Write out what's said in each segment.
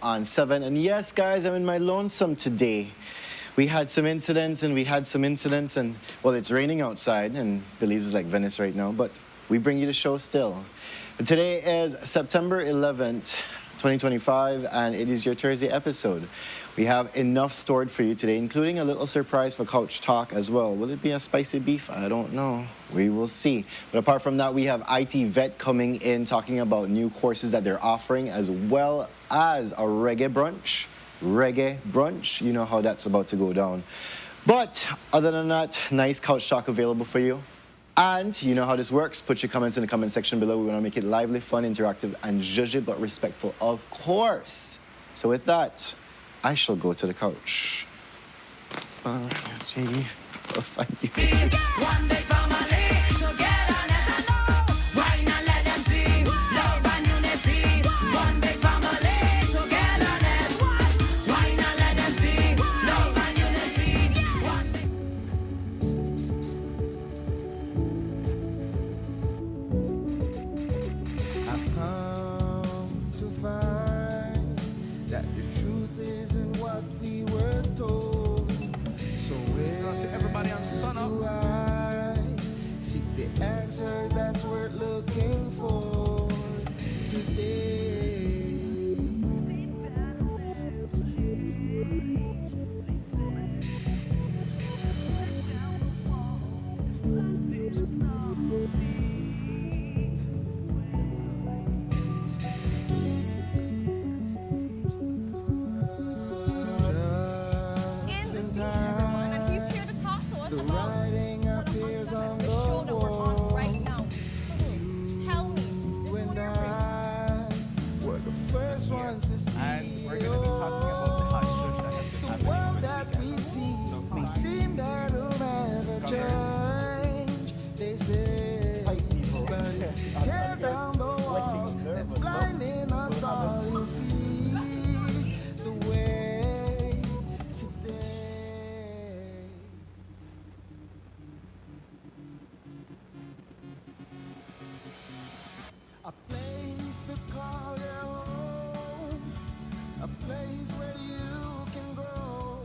On 7. And yes, guys, I'm in my lonesome today. We had some incidents, and well, it's raining outside, and Belize is like Venice right now, but we bring you the show still. And today is September 11th, 2025, and it is your Thursday episode. We have enough stored for you today, including a little surprise for Couch Talk as well. Will it be a spicy beef? I don't know. We will see. But apart from that, we have ITVET coming in, talking about new courses that they're offering, as well as a reggae brunch. Reggae brunch. You know how that's about to go down. But other than that, nice Couch Talk available for you. And you know how this works. Put your comments in the comment section below. We want to make it lively, fun, interactive, and judgy, but respectful, of course. So with that, I shall go to the couch. JD, I'll find you. One big family, togetherness and love. Why not let them see love and unity? One big family, togetherness. Why not let them see love and unity? I've come to find that the truth isn't what we were told. So where to everybody on Sunup, I seek the answer that's worth looking for today. And we're going to be talking about the hot shush that has been happening. The world that we see may seem that will never change. They say, but if you tear down the wall that's blinding us all, you see the way today. A place to call your home, a place where you can grow.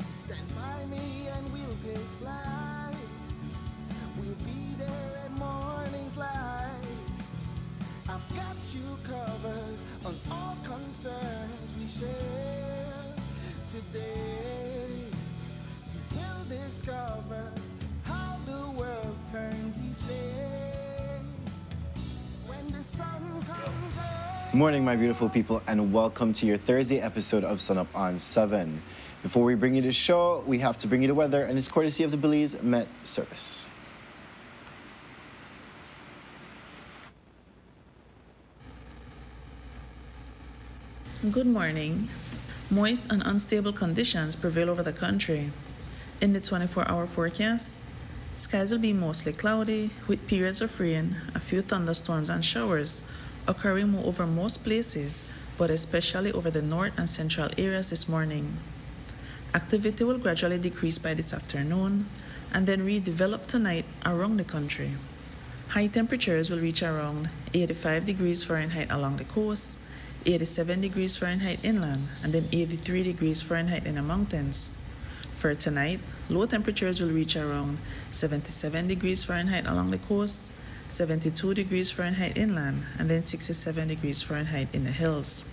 Stand by me and we'll take flight. We'll be there at morning's light. I've got you covered on all concerns we share today. You will discover how the world turns each day when the sun comes up. Morning, my beautiful people, and welcome to your Thursday episode of Sunup on 7. Before we bring you the show, we have to bring you the weather, and it's courtesy of the Belize Met Service. Good morning. Moist and unstable conditions prevail over the country. In the 24-hour forecast, skies will be mostly cloudy with periods of rain, a few thunderstorms and showers occurring over most places, but especially over the north and central areas this morning. Activity will gradually decrease by this afternoon and then redevelop tonight around the country. High temperatures will reach around 85 degrees Fahrenheit along the coast, 87 degrees Fahrenheit inland, and then 83 degrees Fahrenheit in the mountains. For tonight, low temperatures will reach around 77 degrees Fahrenheit along the coast, 72 degrees Fahrenheit inland, and then 67 degrees Fahrenheit in the hills.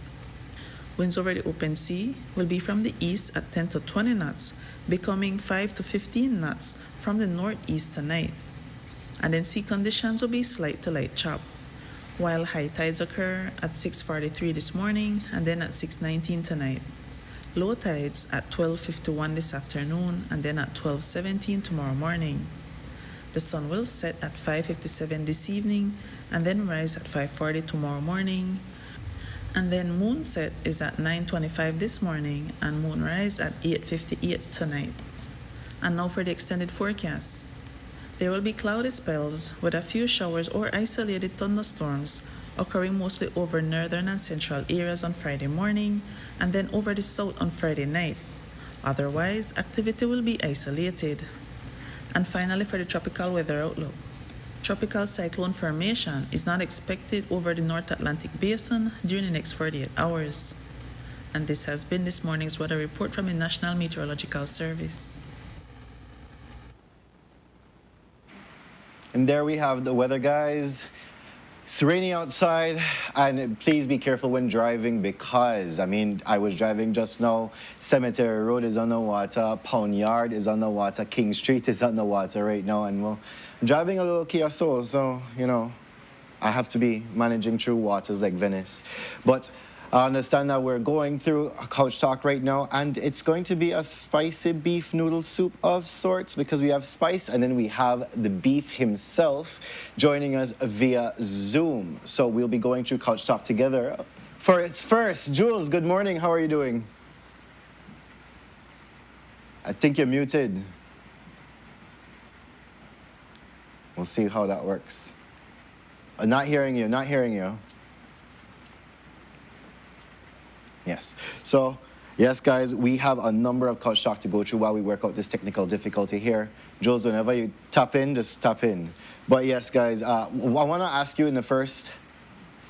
Winds over the open sea will be from the east at 10 to 20 knots, becoming 5 to 15 knots from the northeast tonight. And then sea conditions will be slight to light chop, while high tides occur at 6:43 this morning and then at 6:19 tonight. Low tides at 12:51 this afternoon and then at 12:17 tomorrow morning. The sun will set at 5:57 this evening and then rise at 5:40 tomorrow morning. And then moonset is at 9:25 this morning and moonrise at 8:58 tonight. And now for the extended forecast. There will be cloudy spells with a few showers or isolated thunderstorms occurring mostly over northern and central areas on Friday morning and then over the south on Friday night. Otherwise, activity will be isolated. And finally, for the tropical weather outlook. Tropical cyclone formation is not expected over the North Atlantic Basin during the next 48 hours. And this has been this morning's weather report from the National Meteorological Service. And there we have the weather, guys. It's rainy outside, and please be careful when driving because, I was driving just now. Cemetery Road is underwater, Pound Yard is underwater, King Street is underwater right now, and well, I'm driving a little Kia Soul, so, I have to be managing through waters like Venice. But I understand that we're going through a couch talk right now, and it's going to be a spicy beef noodle soup of sorts because we have spice, and then we have the beef himself joining us via Zoom. So we'll be going through couch talk together. First, Jules, good morning. How are you doing? I think you're muted. We'll see how that works. Not hearing you. Yes. So, yes, guys, we have a number of couch talk to go through while we work out this technical difficulty here. Jules, whenever you tap in, just tap in. But yes, guys, I want to ask you the first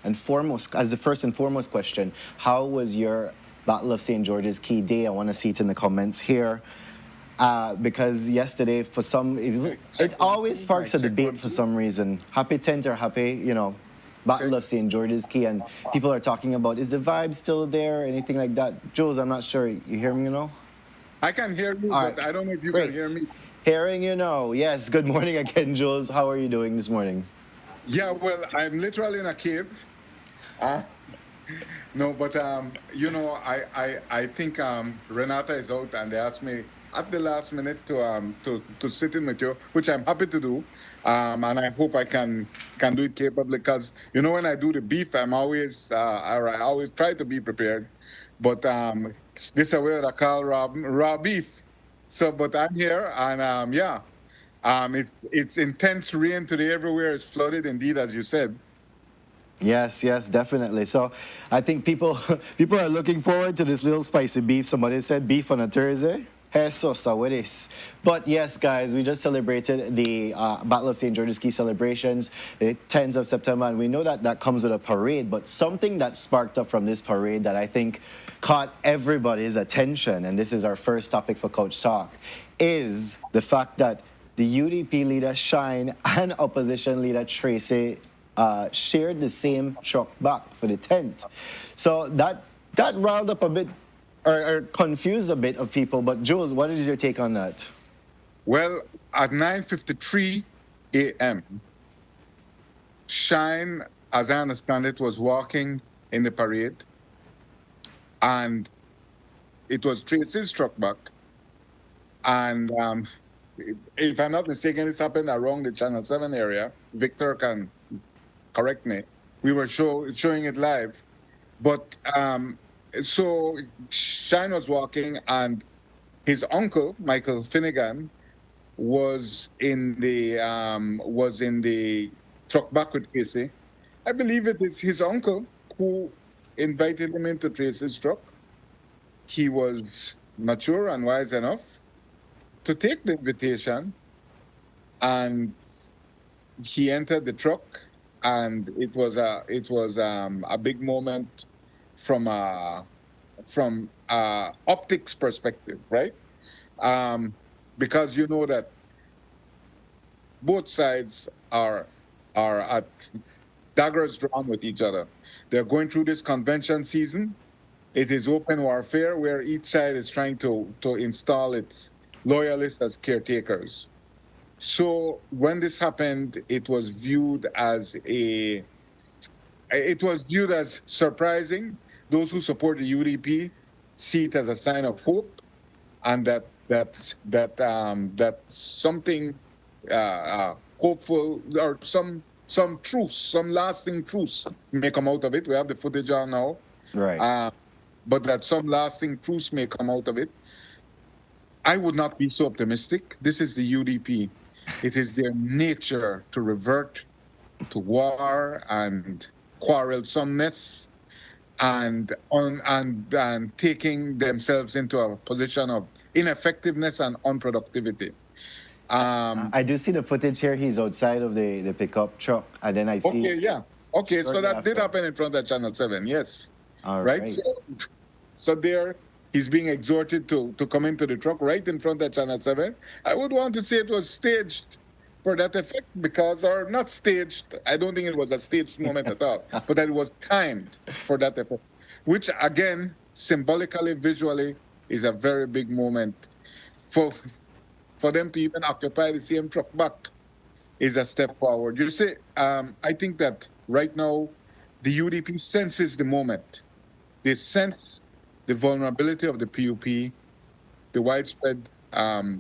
and foremost question, how was your Battle of St. George's Key Day? I want to see it in the comments here. Because yesterday, it always sparks a debate for some reason. Happy 10th or happy, Battle of St. George's Key, and people are talking about, is the vibe still there, anything like that? Jules, I'm not sure. You hear me, I can hear you, All but right. I don't know if you Great. can hear me. Hearing yes. Good morning again, Jules. How are you doing this morning? Yeah, well, I'm literally in a cave. No, but, I think Renata is out, and they asked me at the last minute to sit in with you, which I'm happy to do. And I hope I can do it capably because, when I do the beef, I always try to be prepared. But this is where I call raw beef. So, but I'm here, and it's intense rain today. Everywhere is flooded, indeed, as you said. Yes, definitely. So I think people are looking forward to this little spicy beef. Somebody said beef on a Thursday. Hey, so what is? But yes, guys, we just celebrated the Battle of St. George's Key celebrations, the 10th of September, and we know that comes with a parade, but something that sparked up from this parade that I think caught everybody's attention, and this is our first topic for Couch Talk, is the fact that the UDP leader Shine and opposition leader Tracy shared the same truck back for the 10th. So that riled up a bit, or confused a bit of people. But Jules, what is your take on that? Well, at 9:53 a.m., Shine, as I understand it, was walking in the parade, and it was Tracy's truck back. And if I'm not mistaken, it's happened around the Channel 7 area. Victor can correct me. We were showing it live. But so Shine was walking, and his uncle, Michael Finnegan, was in the truck back with Tracy. I believe it is his uncle who invited him into Tracy's truck. He was mature and wise enough to take the invitation, and he entered the truck, and it was a big moment from optics perspective, right? Because you know that both sides are at daggers drawn with each other. They're going through this convention season. It is open warfare where each side is trying to install its loyalists as caretakers. So when this happened, it was viewed as surprising. Those who support the UDP see it as a sign of hope, and that something hopeful or some truce, some lasting truce may come out of it. We have the footage on now, Right. but that some lasting truce may come out of it. I would not be so optimistic. This is the UDP. It is their nature to revert to war and quarrelsomeness and taking themselves into a position of ineffectiveness and unproductivity. I do see the footage here. He's outside of the pickup truck, and then I see. Okay, yeah. Okay, so Shortly that did after. happen in front of Channel 7, yes. All Right? right. So there, he's being exhorted to come into the truck right in front of Channel 7. I would want to say it was staged for that effect because, or not staged, I don't think it was a staged moment at all, but that it was timed for that effect, which again, symbolically, visually, is a very big moment for them to even occupy the same truck back is a step forward. You see, I think that right now, the UDP senses the moment. They sense the vulnerability of the PUP, the widespread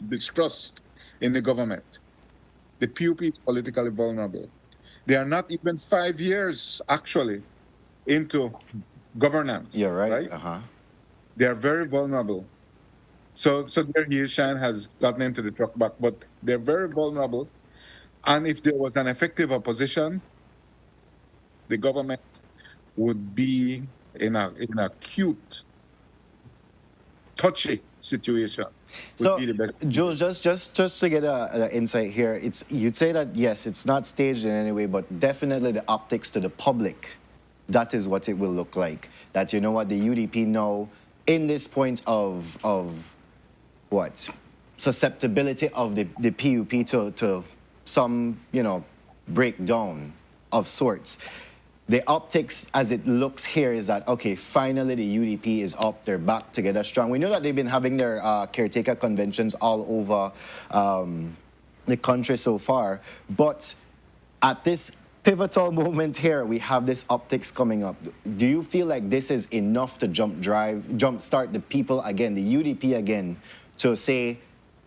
distrust in the government. The PUP is politically vulnerable. They are not even 5 years, actually, into governance. You're right. Right? Uh-huh. They are very vulnerable. So there he is, Shan has gotten into the truck back, but they're very vulnerable. And if there was an effective opposition, the government would be in a acute, touchy situation. Would So, be the best. Jules, just to get an insight here, you'd say that yes, it's not staged in any way, but definitely the optics to the public, that is what it will look like. That you know what the UDP know in this point of what susceptibility of the PUP to some breakdown of sorts. The optics, as it looks here, is that, okay, finally the UDP is up, they're back together strong. We know that they've been having their caretaker conventions all over the country so far, but at this pivotal moment here, we have this optics coming up. Do you feel like this is enough to jumpstart the people again, the UDP again, to say,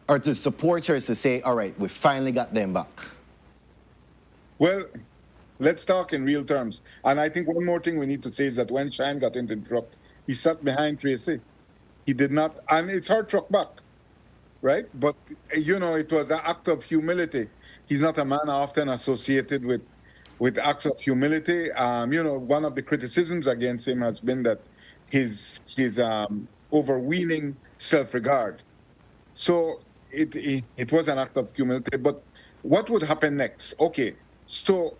or to supporters to say, all right, we finally got them back? Well, let's talk in real terms. And I think one more thing we need to say is that when Shine got into the truck, he sat behind Tracy. He did not, and it's her truck back, right? But, it was an act of humility. He's not a man often associated with acts of humility. One of the criticisms against him has been that his overweening self-regard. So it was an act of humility. But what would happen next? Okay, so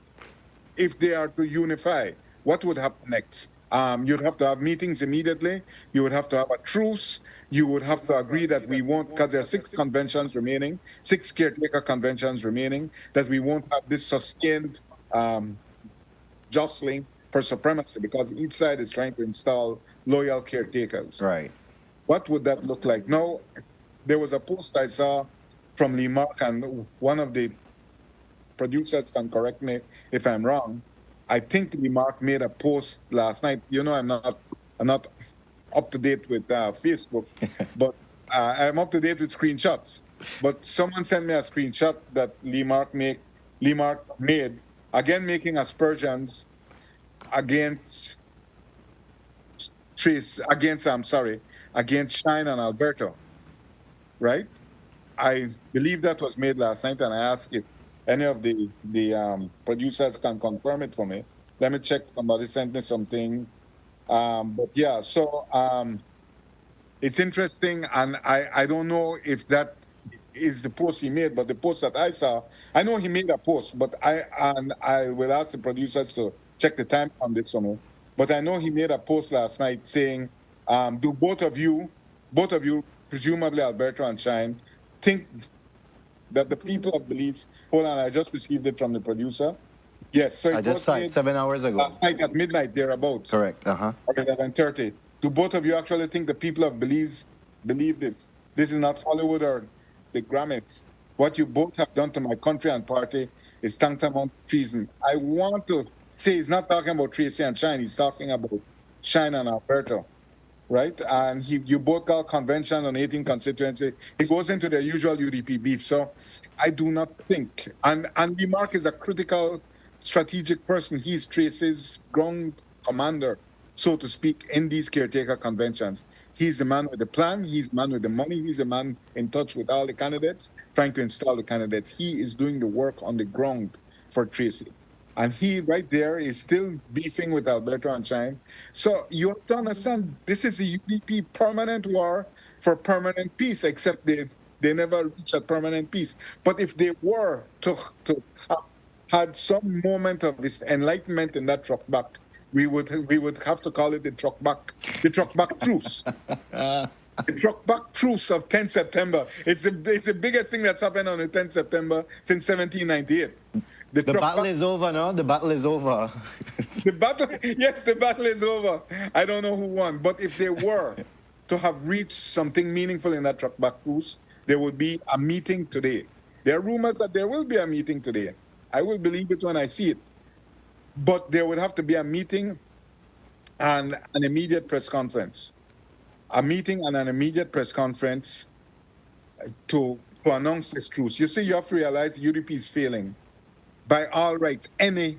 if they are to unify, what would happen next? You'd have to have meetings immediately. You would have to have a truce. You would have to agree that we won't, because there are 6 conventions remaining, 6 caretaker conventions remaining, that we won't have this sustained jostling for supremacy because each side is trying to install loyal caretakers. Right. What would that look like? Now, there was a post I saw from Lee Mark, and one of the producers can correct me if I'm wrong. I think Lee Mark made a post last night. I'm not up to date with Facebook, but I'm up to date with screenshots. But someone sent me a screenshot that Lee Mark made, again making aspersions against Shine and Alberto, right? I believe that was made last night, and I asked if any of the producers can confirm it for me. Let me check. Somebody sent me something. But yeah, so it's interesting, and I don't know if that is the post he made, but the post that I saw, I know he made a post, but I will ask the producers to check the time on this for me. But I know he made a post last night saying, do both of you, presumably Alberto and Shine, think that the people of Belize, hold on, I just received it from the producer. Yes, so I just saw it 7 hours ago. last night at midnight, thereabouts. Correct, uh-huh. Or 11:30. Do both of you actually think the people of Belize believe this? This is not Hollywood or the Grammys. What you both have done to my country and party is tantamount to treason. I want to say he's not talking about Tracy and Shine, he's talking about Shine and Alberto, right? And you both got convention on 18 constituency. It goes into their usual UDP beef. So I do not think, and Lee Mark is a critical strategic person. He's Tracy's ground commander, so to speak, in these caretaker conventions. He's the man with the plan. He's the man with the money. He's the man in touch with all the candidates, trying to install the candidates. He is doing the work on the ground for Tracy. And he, right there, is still beefing with Alberto and Shine. So you have to understand, this is a UDP permanent war for permanent peace, except they They never reach a permanent peace. But if they were to have had some moment of this enlightenment in that truck back, we would have to call it the truck back truce. The truck back truce of 10 September. It's the biggest thing that's happened on the 10th September since 1798. The battle is over, no? The battle is over. The battle, yes, the battle is over. I don't know who won, but if they were to have reached something meaningful in that truck back truce, there would be a meeting today. There are rumors that there will be a meeting today. I will believe it when I see it. But there would have to be a meeting and an immediate press conference. A meeting and an immediate press conference to announce this truce. You see, you have to realize the UDP is failing. By all rights, any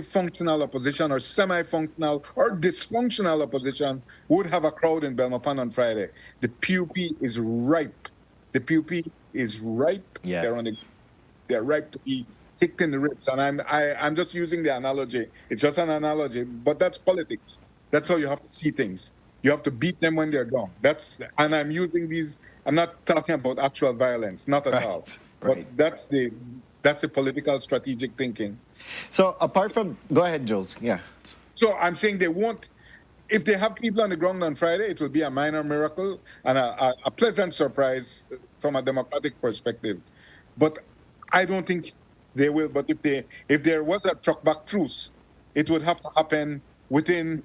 functional opposition or semi-functional or dysfunctional opposition would have a crowd in Belmopan on Friday. The PUP is ripe. The PUP is ripe. Yes. They're ripe to be kicked in the ribs. And I'm just using the analogy. It's just an analogy, but that's politics. That's how you have to see things. You have to beat them when they're down. And I'm using these. I'm not talking about actual violence, not at all. Right. But that's the political strategic thinking. So apart from, go ahead, Jules. Yeah. So I'm saying they won't. If they have people on the ground on Friday, it will be a minor miracle and a pleasant surprise from a democratic perspective. But I don't think they will. But if there was a truck back truce, it would have to happen within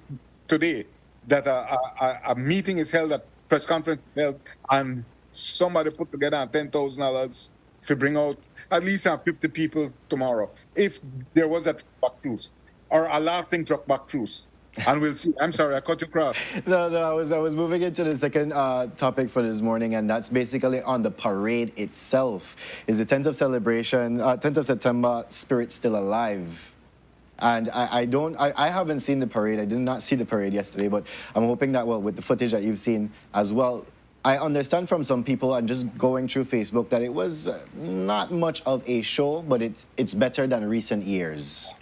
today. That a meeting is held, a press conference is held, and somebody put together $10,000 to bring out at least 50 people tomorrow. If there was a truck back truce or a lasting truck back truce. And we'll see. I'm sorry, I cut you across. No, I was moving into the second topic for this morning, and that's basically on the parade itself. Is the 10th of September spirit still alive? And I haven't seen the parade. I did not see the parade yesterday, but I'm hoping that, well, with the footage that you've seen as well, I understand from some people and just going through Facebook that it was not much of a show, but it's better than recent years.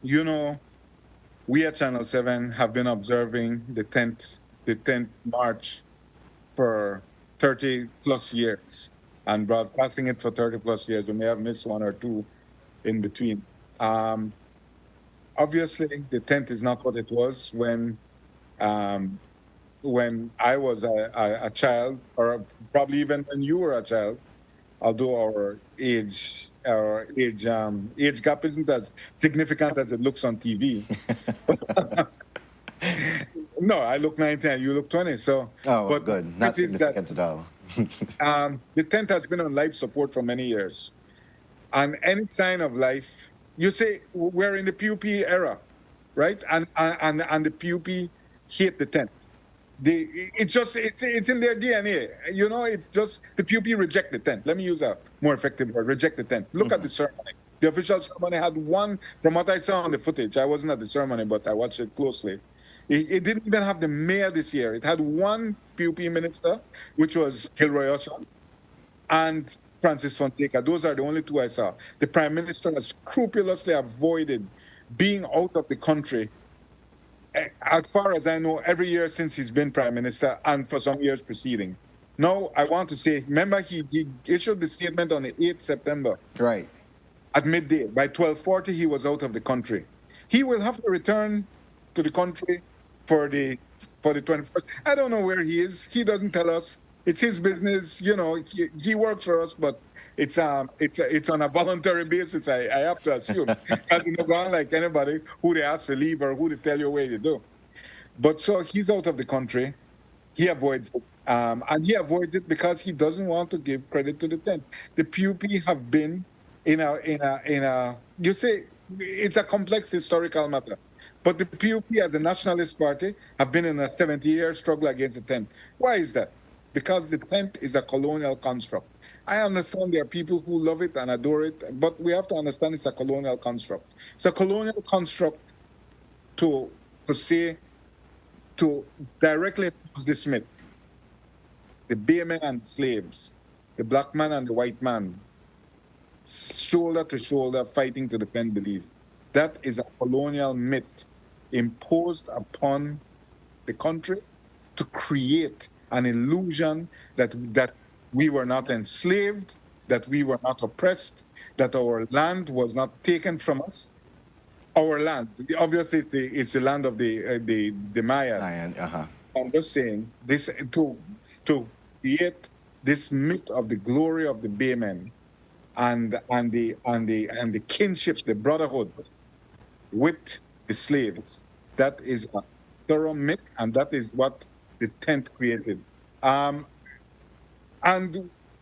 You know, we at Channel 7 have been observing the 10th March for 30 plus years and broadcasting it for 30 plus years. We may have missed one or two in between. Obviously, the 10th is not what it was when I was a child, or probably even when you were a child, although our age gap isn't as significant as it looks on TV. No, I look 19 and you look 20. So, but good. Not significant at all. The 10th has been on life support for many years. And any sign of life, you say we're in the PUP era, right? And the PUP hate the 10th. It's in their DNA. You know, it's just the PUP reject the 10th. Let me use a more effective word, reject the 10th. Look at the ceremony. The official ceremony had one, from what I saw on the footage, I wasn't at the ceremony, but I watched it closely. It didn't even have the mayor this year. It had one PUP minister, which was Kilroy Usher, and Francis Fonseca. Those are the only two I saw. The prime minister has scrupulously avoided being out of the country, as far as I know, every year since he's been prime minister and for some years preceding. Now, I want to say, remember he issued the statement on the 8th September. Right. At midday. By 12:40, he was out of the country. He will have to return to the country for the 21st. I don't know where he is. He doesn't tell us. It's his business. You know, he works for us, but it's on a voluntary basis, I have to assume. Because you know, going like anybody who they ask for leave or who they tell you where to do. But so he's out of the country. He avoids it. And he avoids it because he doesn't want to give credit to the 10th. The PUP have been in a you say it's a complex historical matter. But the PUP as a nationalist party have been in a 70-year struggle against the 10th. Why is that? Because the 10th is a colonial construct. I understand there are people who love it and adore it, but we have to understand it's a colonial construct. It's a colonial construct to directly impose this myth. The bay men and slaves, the black man and the white man, shoulder to shoulder fighting to defend Belize. That is a colonial myth imposed upon the country to create an illusion that we were not enslaved, that we were not oppressed, that our land was not taken from us. Our land, obviously, it's the land of the Maya. Uh-huh. I'm just saying this to create this myth of the glory of the Baymen and the kinship, the brotherhood with the slaves. That is a thorough myth, and that is what the tent created. And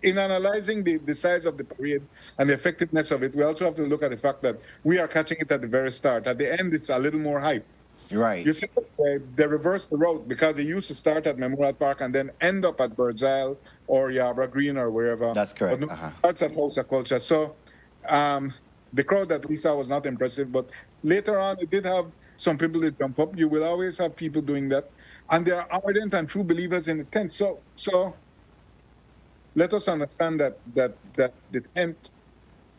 in analyzing the size of the parade and the effectiveness of it, we also have to look at the fact that we are catching it at the very start. At the end, it's a little more hype. Right. You see, they reversed the route because they used to start at Memorial Park and then end up at Birds Isle or Yarborough Green or wherever. That's correct. But no, starts at House of Culture. So the crowd that we saw was not impressive, but later on, it did have some people that jump up. You will always have people doing that, and they are ardent and true believers in the tent. So let us understand that the tent,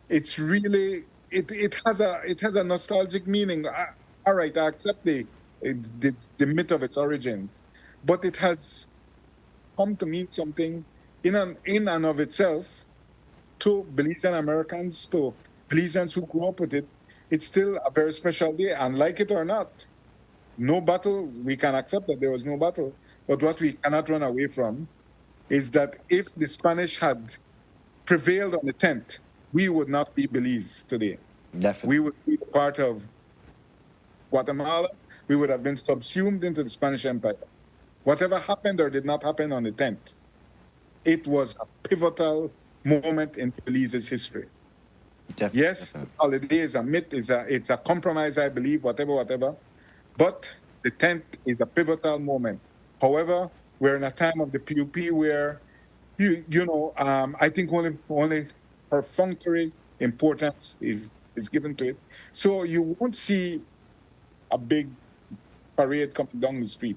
it's really it has a nostalgic meaning. All right, I accept the myth of its origins, but it has come to mean something in and of itself to Belizean Americans, to Belizeans who grew up with it. It's still a very special day, and like it or not, no battle. We can accept that there was no battle, but what we cannot run away from is that if the Spanish had prevailed on the tent, we would not be Belize today. Definitely. We would be part of Guatemala. We would have been subsumed into the Spanish Empire. Whatever happened or did not happen on the tent, it was a pivotal moment in Belize's history. Definitely. Yes, the holiday is a myth, it's a compromise, I believe, whatever. But the tent is a pivotal moment. However, we're in a time of the PUP where, I think only perfunctory importance is given to it. So you won't see a big parade coming down the street.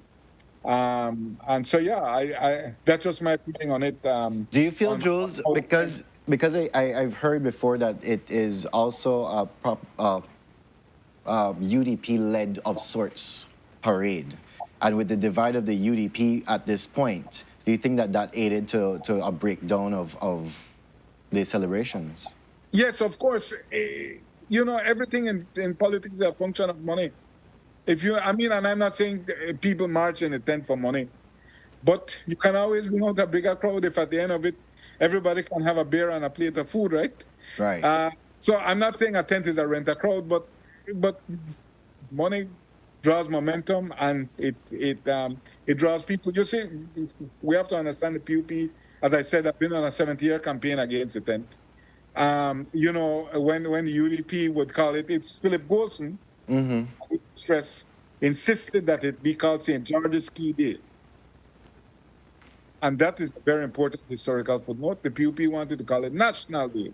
And so, yeah, I that's just my feeling on it. Do you feel, Jules, because I've heard before that it is also a UDP-led of sorts parade, and with the divide of the UDP at this point, do you think that aided to a breakdown of the celebrations? Yes, of course. Everything in politics is a function of money. And I'm not saying people march in a tent for money, but you can always bring out a bigger crowd if at the end of it, everybody can have a beer and a plate of food, right? Right. So I'm not saying a tent is a rent-a-crowd, but money draws momentum and it draws people. You see, we have to understand the PUP. As I said, I've been on a 70-year campaign against the tent. When the UDP would call it, it's Philip Golson, stress, insisted that it be called St. George's Key Day. And that is a very important historical footnote. The PUP wanted to call it National Day,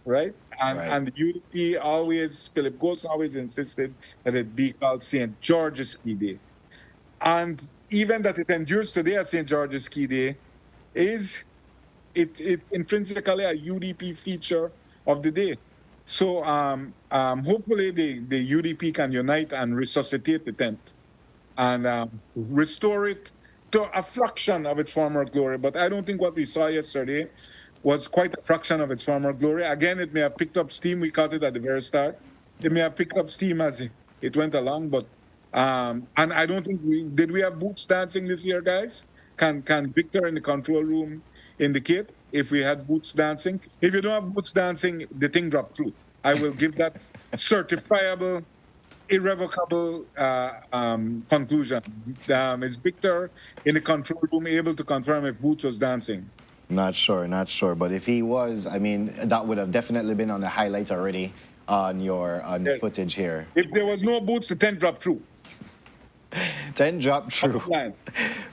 right? And the UDP Philip Golson always insisted that it be called St. George's Key Day. And even that it endures today as St. George's Key Day is it intrinsically a UDP feature of the day. So hopefully the UDP can unite and resuscitate the tent and restore it to a fraction of its former glory. But I don't think what we saw yesterday was quite a fraction of its former glory. Again, it may have picked up steam. We caught it at the very start. It may have picked up steam as it went along. But and I don't think did we have boots dancing this year, guys? Can Victor in the control room indicate if we had boots dancing? If you don't have boots dancing, the thing dropped through. I will give that certifiable, irrevocable conclusion. Is Victor in the control room able to confirm if Boots was dancing? Not sure. But if he was, that would have definitely been on the highlight already on your footage here. If there was no Boots, the tent dropped through. 10 dropped true.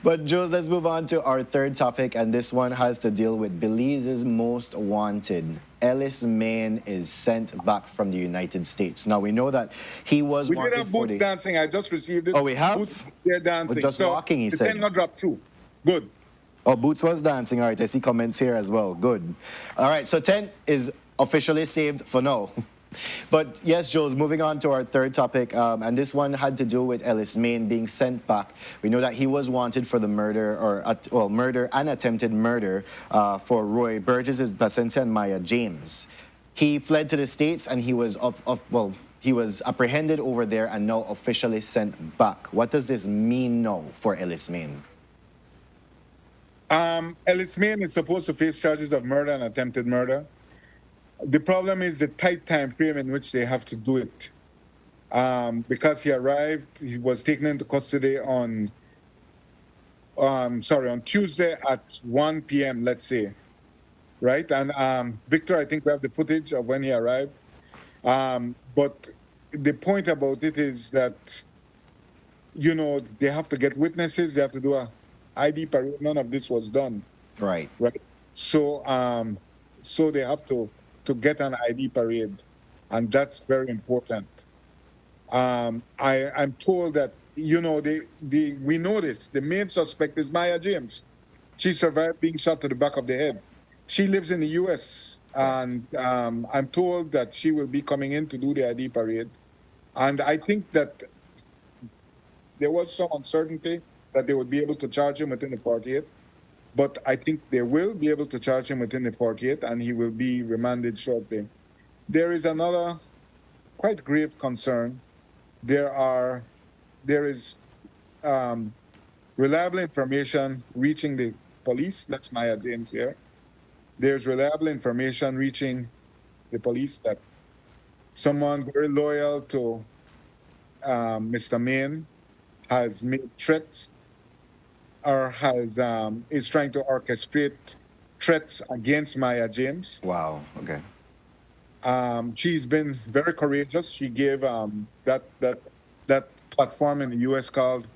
But Jules, let's move on to our third topic, and this one has to deal with Belize's most wanted. Ellis Main is sent back from the United States. Now, we know that he was we wanted did have Boots dancing. I just received it. Oh, we have? Boots, they're dancing. We're just walking, he the said. tent not dropped through. Good. Oh, Boots was dancing. All right, I see comments here as well. Good. All right, so tent is officially saved for now. But yes, Jules, moving on to our third topic, and this one had to do with Ellis Main being sent back. We know that he was wanted for the murder, murder and attempted murder for Roy Burgess, Placenta, and Maya James. He fled to the States and he was he was apprehended over there and now officially sent back. What does this mean now for Ellis Main? Ellis Main is supposed to face charges of murder and attempted murder. The problem is the tight time frame in which they have to do it. Because he arrived, he was taken into custody on Tuesday at 1 p.m., let's say, right? And Victor, I think we have the footage of when he arrived. But the point about it is that, you know, they have to get witnesses, they have to do a ID parade. None of this was done. Right. Right. So they have to get an ID parade, and that's very important. I'm told that, you know, we know this. The main suspect is Maya James. She survived being shot to the back of the head. She lives in the U.S. and I'm told that she will be coming in to do the ID parade. And I think that there was some uncertainty that they would be able to charge him within the 48. But I think they will be able to charge him within the 48, and he will be remanded shortly. There is another quite grave concern. There is reliable information reaching the police. That's Maya James here. There's reliable information reaching the police that someone very loyal to Mr. Main has made threats or is trying to orchestrate threats against Maya James. Wow. Okay. She's been very courageous. She gave that platform in the U.S. called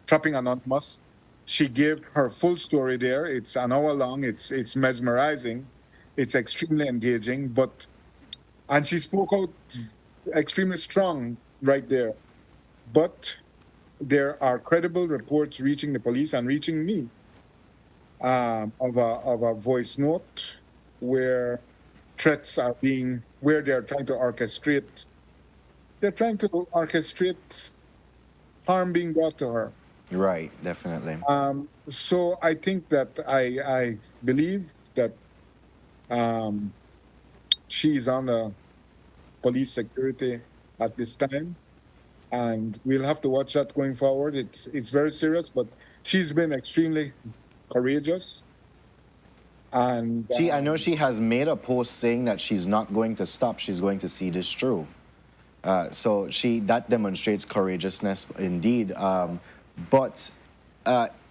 Trapping Anonymous. She gave her full story there. It's an hour long. It's mesmerizing. It's extremely engaging. And she spoke out extremely strong right there. But there are credible reports reaching the police and reaching me of a voice note where threats are where they're trying to orchestrate. They're trying to orchestrate harm being brought to her. Right, definitely. So I think that I believe that she's under police security at this time. And we'll have to watch that going forward. It's very serious, but she's been extremely courageous. And I know she has made a post saying that she's not going to stop. She's going to see this through. So that demonstrates courageousness indeed. But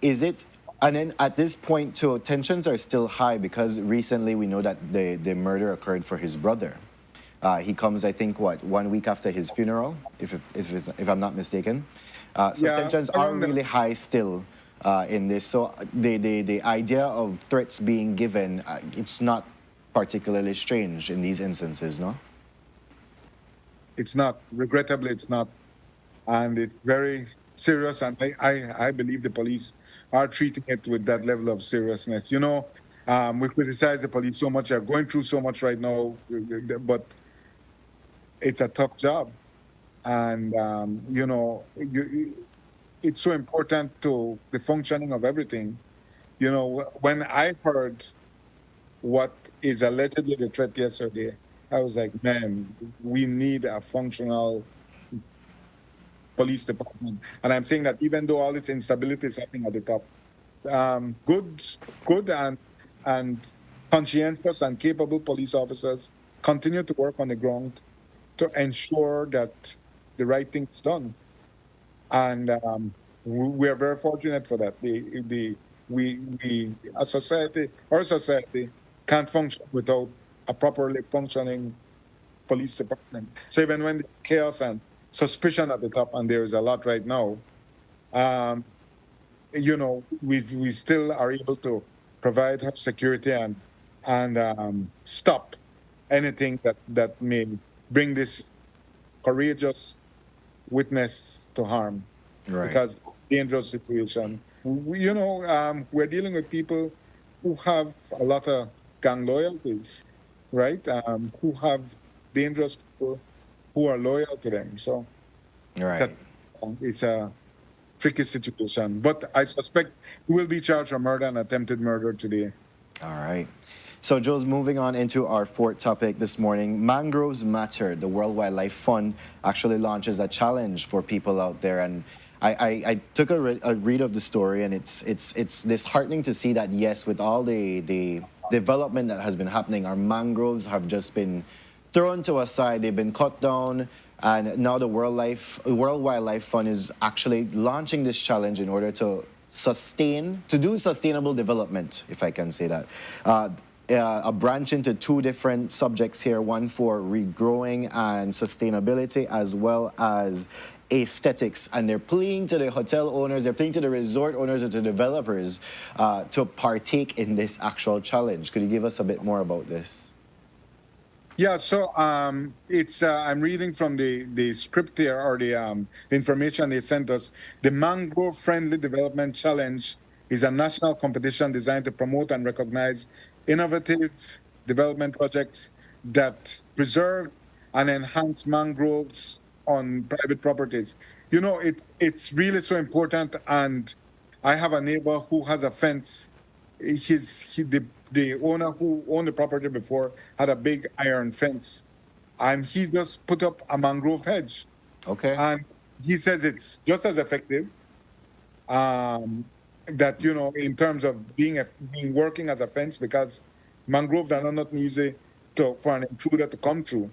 is it? And then at this point, too, tensions are still high because recently we know that the murder occurred for his brother. He comes, I think, 1 week after his funeral, if I'm not mistaken. Tensions are really high still in this. So the idea of threats being given, it's not particularly strange in these instances, no? It's not. Regrettably, it's not. And it's very serious. And I believe the police are treating it with that level of seriousness. You know, we criticize the police so much. They're going through so much right now. But it's a tough job. And, you know, it's so important to the functioning of everything. You know, when I heard what is allegedly the threat yesterday, I was like, man, we need a functional police department. And I'm saying that even though all this instability is happening at the top, good and conscientious and capable police officers continue to work on the ground to ensure that the right thing is done. And we are very fortunate for that. Our society can't function without a properly functioning police department. So even when there's chaos and suspicion at the top, and there is a lot right now, you know, we still are able to provide her security and stop anything that may bring this courageous witness to harm. Right. Because dangerous situation. You know, we're dealing with people who have a lot of gang loyalties, right? Who have dangerous people who are loyal to them. So it's a, Right. it's a tricky situation. But I suspect he will be charged with murder and attempted murder today. All right. So, Joe's moving on into our fourth topic this morning. Mangroves Matter. The World Wildlife Fund actually launches a challenge for people out there. And I took a read of the story, and it's disheartening to see that, yes, with all the development that has been happening, our mangroves have just been thrown to a side. They've been cut down. And now the World Wildlife Fund is actually launching this challenge in order to do sustainable development, if I can say that. A branch into two different subjects here, one for regrowing and sustainability, as well as aesthetics. And they're pleading to the hotel owners, they're pleading to the resort owners and to developers to partake in this actual challenge. Could you give us a bit more about this? Yeah, so it's I'm reading from the script here, or the information they sent us. The Mangrove Friendly Development Challenge is a national competition designed to promote and recognize innovative development projects that preserve and enhance mangroves on private properties. You know, it's really so important. And I have a neighbor who has a fence. The owner who owned the property before had a big iron fence, and he just put up a mangrove hedge. Okay. And he says it's just as effective. That, you know, in terms of being working as a fence, because mangroves are not easy for an intruder to come through,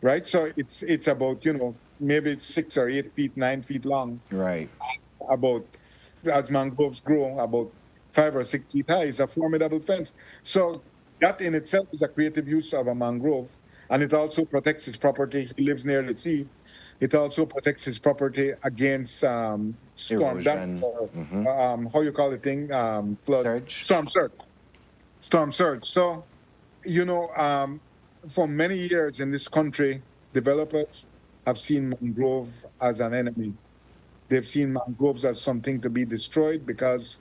right? So it's about, you know, maybe it's 6 or 8 feet, 9 feet long. Right. About, as mangroves grow, about 5 or 6 feet high. It's a formidable fence. So that in itself is a creative use of a mangrove, and it also protects his property. He lives near the sea. It also protects his property against storm Erosion. damage, or how you call it thing, flood, Surge. storm surge. So, you know, for many years in this country, developers have seen mangrove as an enemy. They've seen mangroves as something to be destroyed because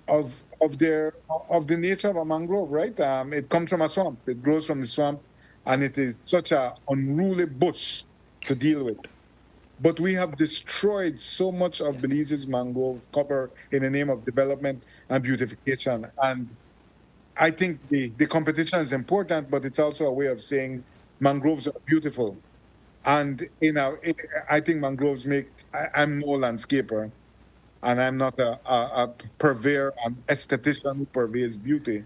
of the nature of a mangrove, right? It comes from a swamp. It grows from the swamp, and it is such a unruly bush to deal with. But we have destroyed so much of Belize's mangrove cover in the name of development and beautification. And I think the competition is important, but it's also a way of saying mangroves are beautiful. And I think mangroves I'm no landscaper, and I'm not a purveyor, an esthetician who purveys beauty,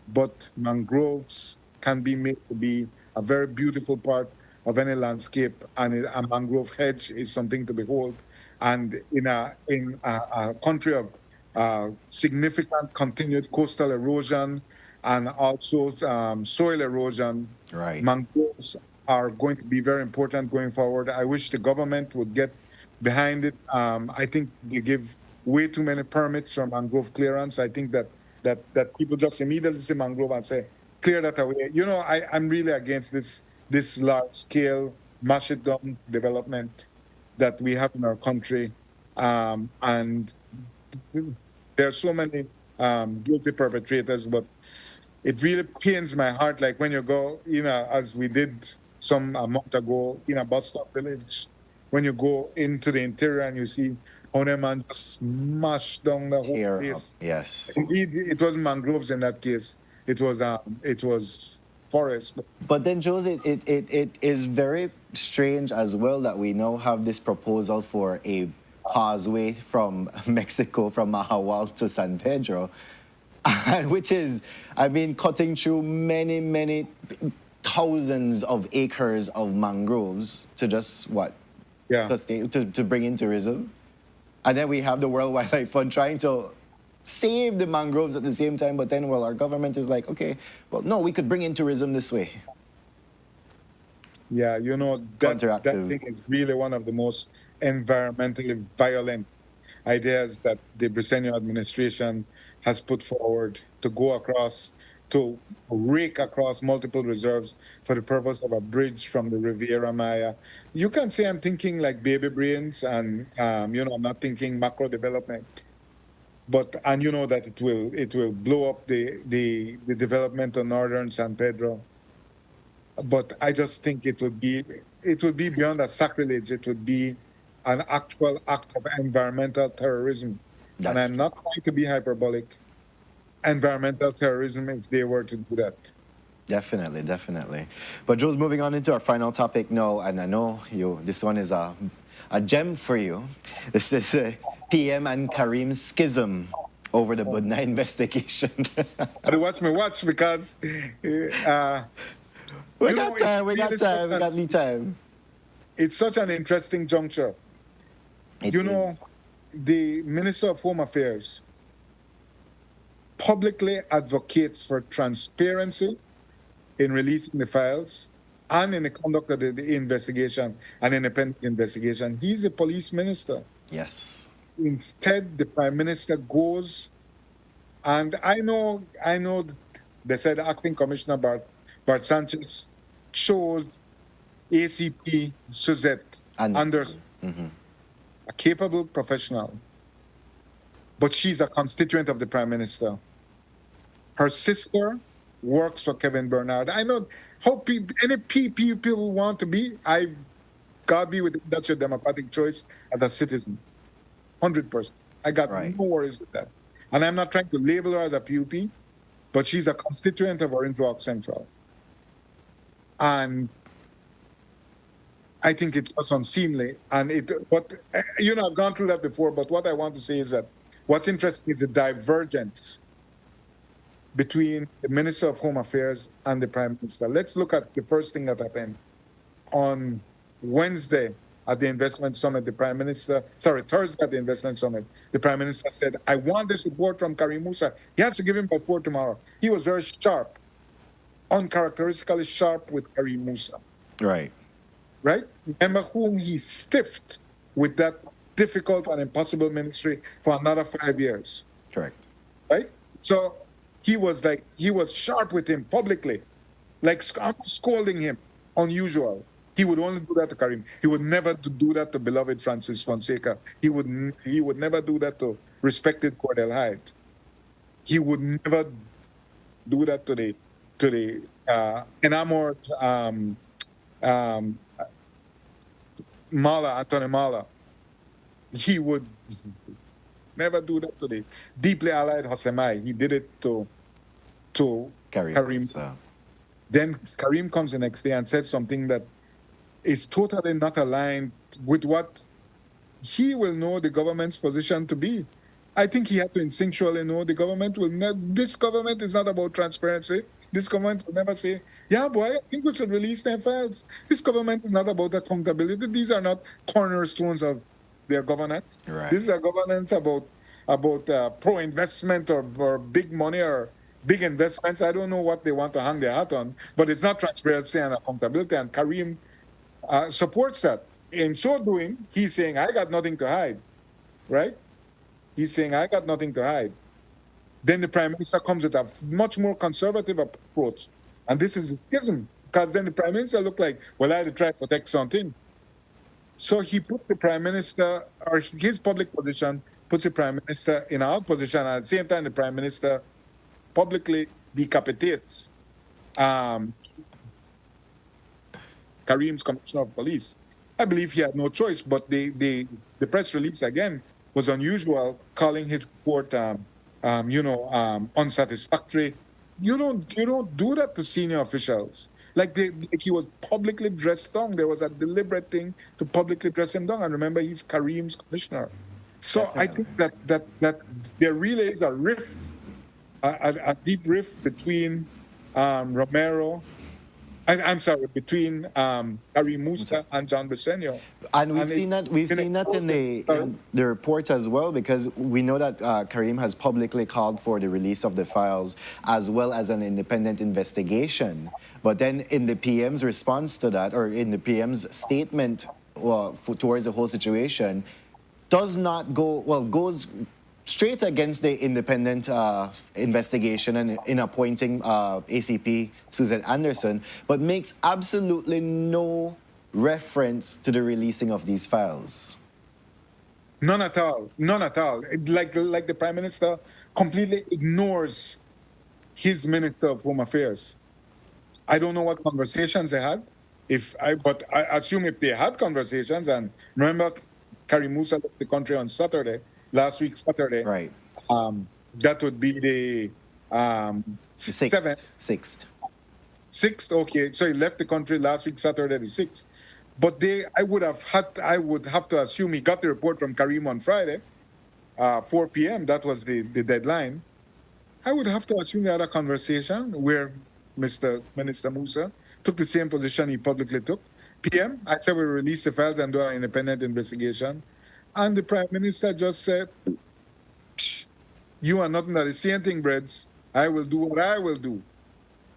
but mangroves can be made to be a very beautiful part of any landscape, and a mangrove hedge is something to behold. And in a country of significant continued coastal erosion and also soil erosion, Right. mangroves are going to be very important going forward. I wish the government would get behind it. I think they give way too many permits for mangrove clearance. I think that people just immediately see mangrove and say, clear that away. You know, I'm really against this large scale mash it down development that we have in our country. And there are so many guilty perpetrators, but it really pains my heart. Like when you go, you know, as we did a month ago in a bus stop village, when you go into the interior and you see how them man just smash down the whole Tear up. place. Yes. Indeed, it wasn't mangroves in that case. It was forest. But then, Jose, it is very strange as well that we now have this proposal for a causeway from Mexico, from Mahawal to San Pedro, which is, I mean, cutting through many, many thousands of acres of mangroves to just Yeah. sustain, to bring in tourism. And then we have the World Wildlife Fund trying to save the mangroves at the same time, but then, well, our government is like, okay, well, no, we could bring in tourism this way. Yeah, you know, that Interactive. thing is really one of the most environmentally violent ideas that the Briceño administration has put forward, to rake across multiple reserves for the purpose of a bridge from the Riviera Maya. You can say I'm thinking like baby brains, and you know, I'm not thinking macro development. And you know that it will blow up the development of northern San Pedro. but I just think it would be beyond a sacrilege. It would be an actual act of environmental terrorism, and That's I'm not trying to be hyperbolic. Environmental terrorism if they were to do that. Definitely, definitely. But Joe's moving on into our final topic now, and I know this one is a gem for you. This is PM and Kareem schism over the Budna investigation. I do watch my watch because we got time, we got lead time. It's such an interesting juncture. It You is. know, the Minister of Home Affairs publicly advocates for transparency in releasing the files and in the conduct of the investigation, an independent investigation. He's a police minister. Yes. Instead, the Prime Minister goes, and I know they said Acting Commissioner Bart Sanchez chose ACP Suzette Anderson, a capable professional, but she's a constituent of the Prime Minister. Her sister works for Kevin Bernard. I know how any people want to be. God be with them. That's your democratic choice as a citizen. 100%. I got Right. no worries with that. And I'm not trying to label her as a PUP, but she's a constituent of Orange Walk Central. And I think it's just unseemly. And I've gone through that before, but what I want to say is that what's interesting is the divergence between the Minister of Home Affairs and the Prime Minister. Let's look at the first thing that happened. On Wednesday at the Investment Summit, Thursday at the Investment Summit, the Prime Minister said, I want this report from Karim Musa. He has to give him by 4 tomorrow. He was very sharp, uncharacteristically sharp with Karim Musa. Right. Right? Remember whom he stiffed with that difficult and impossible ministry for another 5 years. Correct. Right? So he was sharp with him publicly, like scolding him, unusual. He would only do that to Karim. He would never do that to beloved Francis Fonseca. He would never do that to respected Cordell Hyde. He would never do that to the enamored Anthony Mala. He would never do that to the deeply allied Hossemai. He did it to Karim. Then Karim comes the next day and says something that is totally not aligned with what he will know the government's position to be. I think he had to instinctually know the government this government is not about transparency. This government will never say, yeah, boy, I think we should release their files. This government is not about accountability. These are not cornerstones of their governance. Right. This is a governance about pro-investment or big money or big investments. I don't know what they want to hang their hat on, but it's not transparency and accountability. And Karim supports that. In so doing, he's saying, I got nothing to hide, right? He's saying, I got nothing to hide. Then the Prime Minister comes with a much more conservative approach. And this is a schism, because then the Prime Minister looked like, well, I had to try to protect something. So he put the Prime Minister, or his public position, puts the Prime Minister in our position. And at the same time, the Prime Minister publicly decapitates Karim's Commissioner of Police. I believe he had no choice, but the press release, again, was unusual, calling his report, unsatisfactory. You don't do that to senior officials. Like he was publicly dressed down. There was a deliberate thing to publicly dress him down. And remember, he's Karim's commissioner. So I think that there really is a rift, a deep rift between Romero. Between Karim Musa and John Briceño. And we've seen that in the report as well, because we know that Karim has publicly called for the release of the files as well as an independent investigation. But then in the PM's response to that, or in the PM's statement towards the whole situation, goes straight against the independent investigation and in appointing ACP Susan Anderson, but makes absolutely no reference to the releasing of these files. None at all. None at all. Like the Prime Minister completely ignores his Minister of Home Affairs. I don't know what conversations they had. But I assume if they had conversations, and remember, Karim Musa left the country on Saturday, last week Saturday. Right. That would be the The sixth. 7th, Sixth. 6th. Okay, so he left the country last week Saturday, the 6th. But I would have to assume he got the report from Karim on Friday, 4 p.m. That was the deadline. I would have to assume they had a conversation where Mr. Minister Musa took the same position he publicly took. PM, I said we release the files and do an independent investigation. And the Prime Minister just said, you are nothing but the same thing, Breds. I will do what I will do.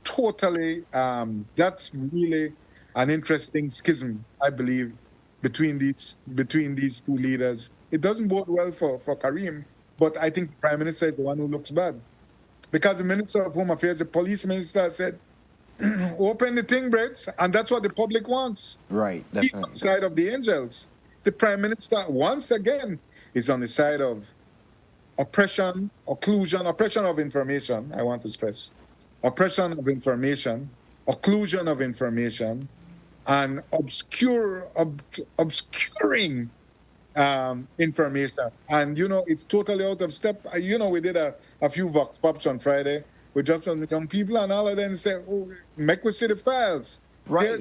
Totally, that's really an interesting schism, I believe, between these two leaders. It doesn't bode well for Karim, but I think the Prime Minister is the one who looks bad. Because the Minister of Home Affairs, the police minister said, open the thing, Breds, and that's what the public wants. Right. He's on the side of the angels. The Prime Minister, once again, is on the side of oppression, occlusion, oppression of information, I want to stress. Oppression of information, occlusion of information, and obscuring information. And, it's totally out of step. We did a few vox pops on Friday. We dropped some young people and all of them say, make we see the files. Right.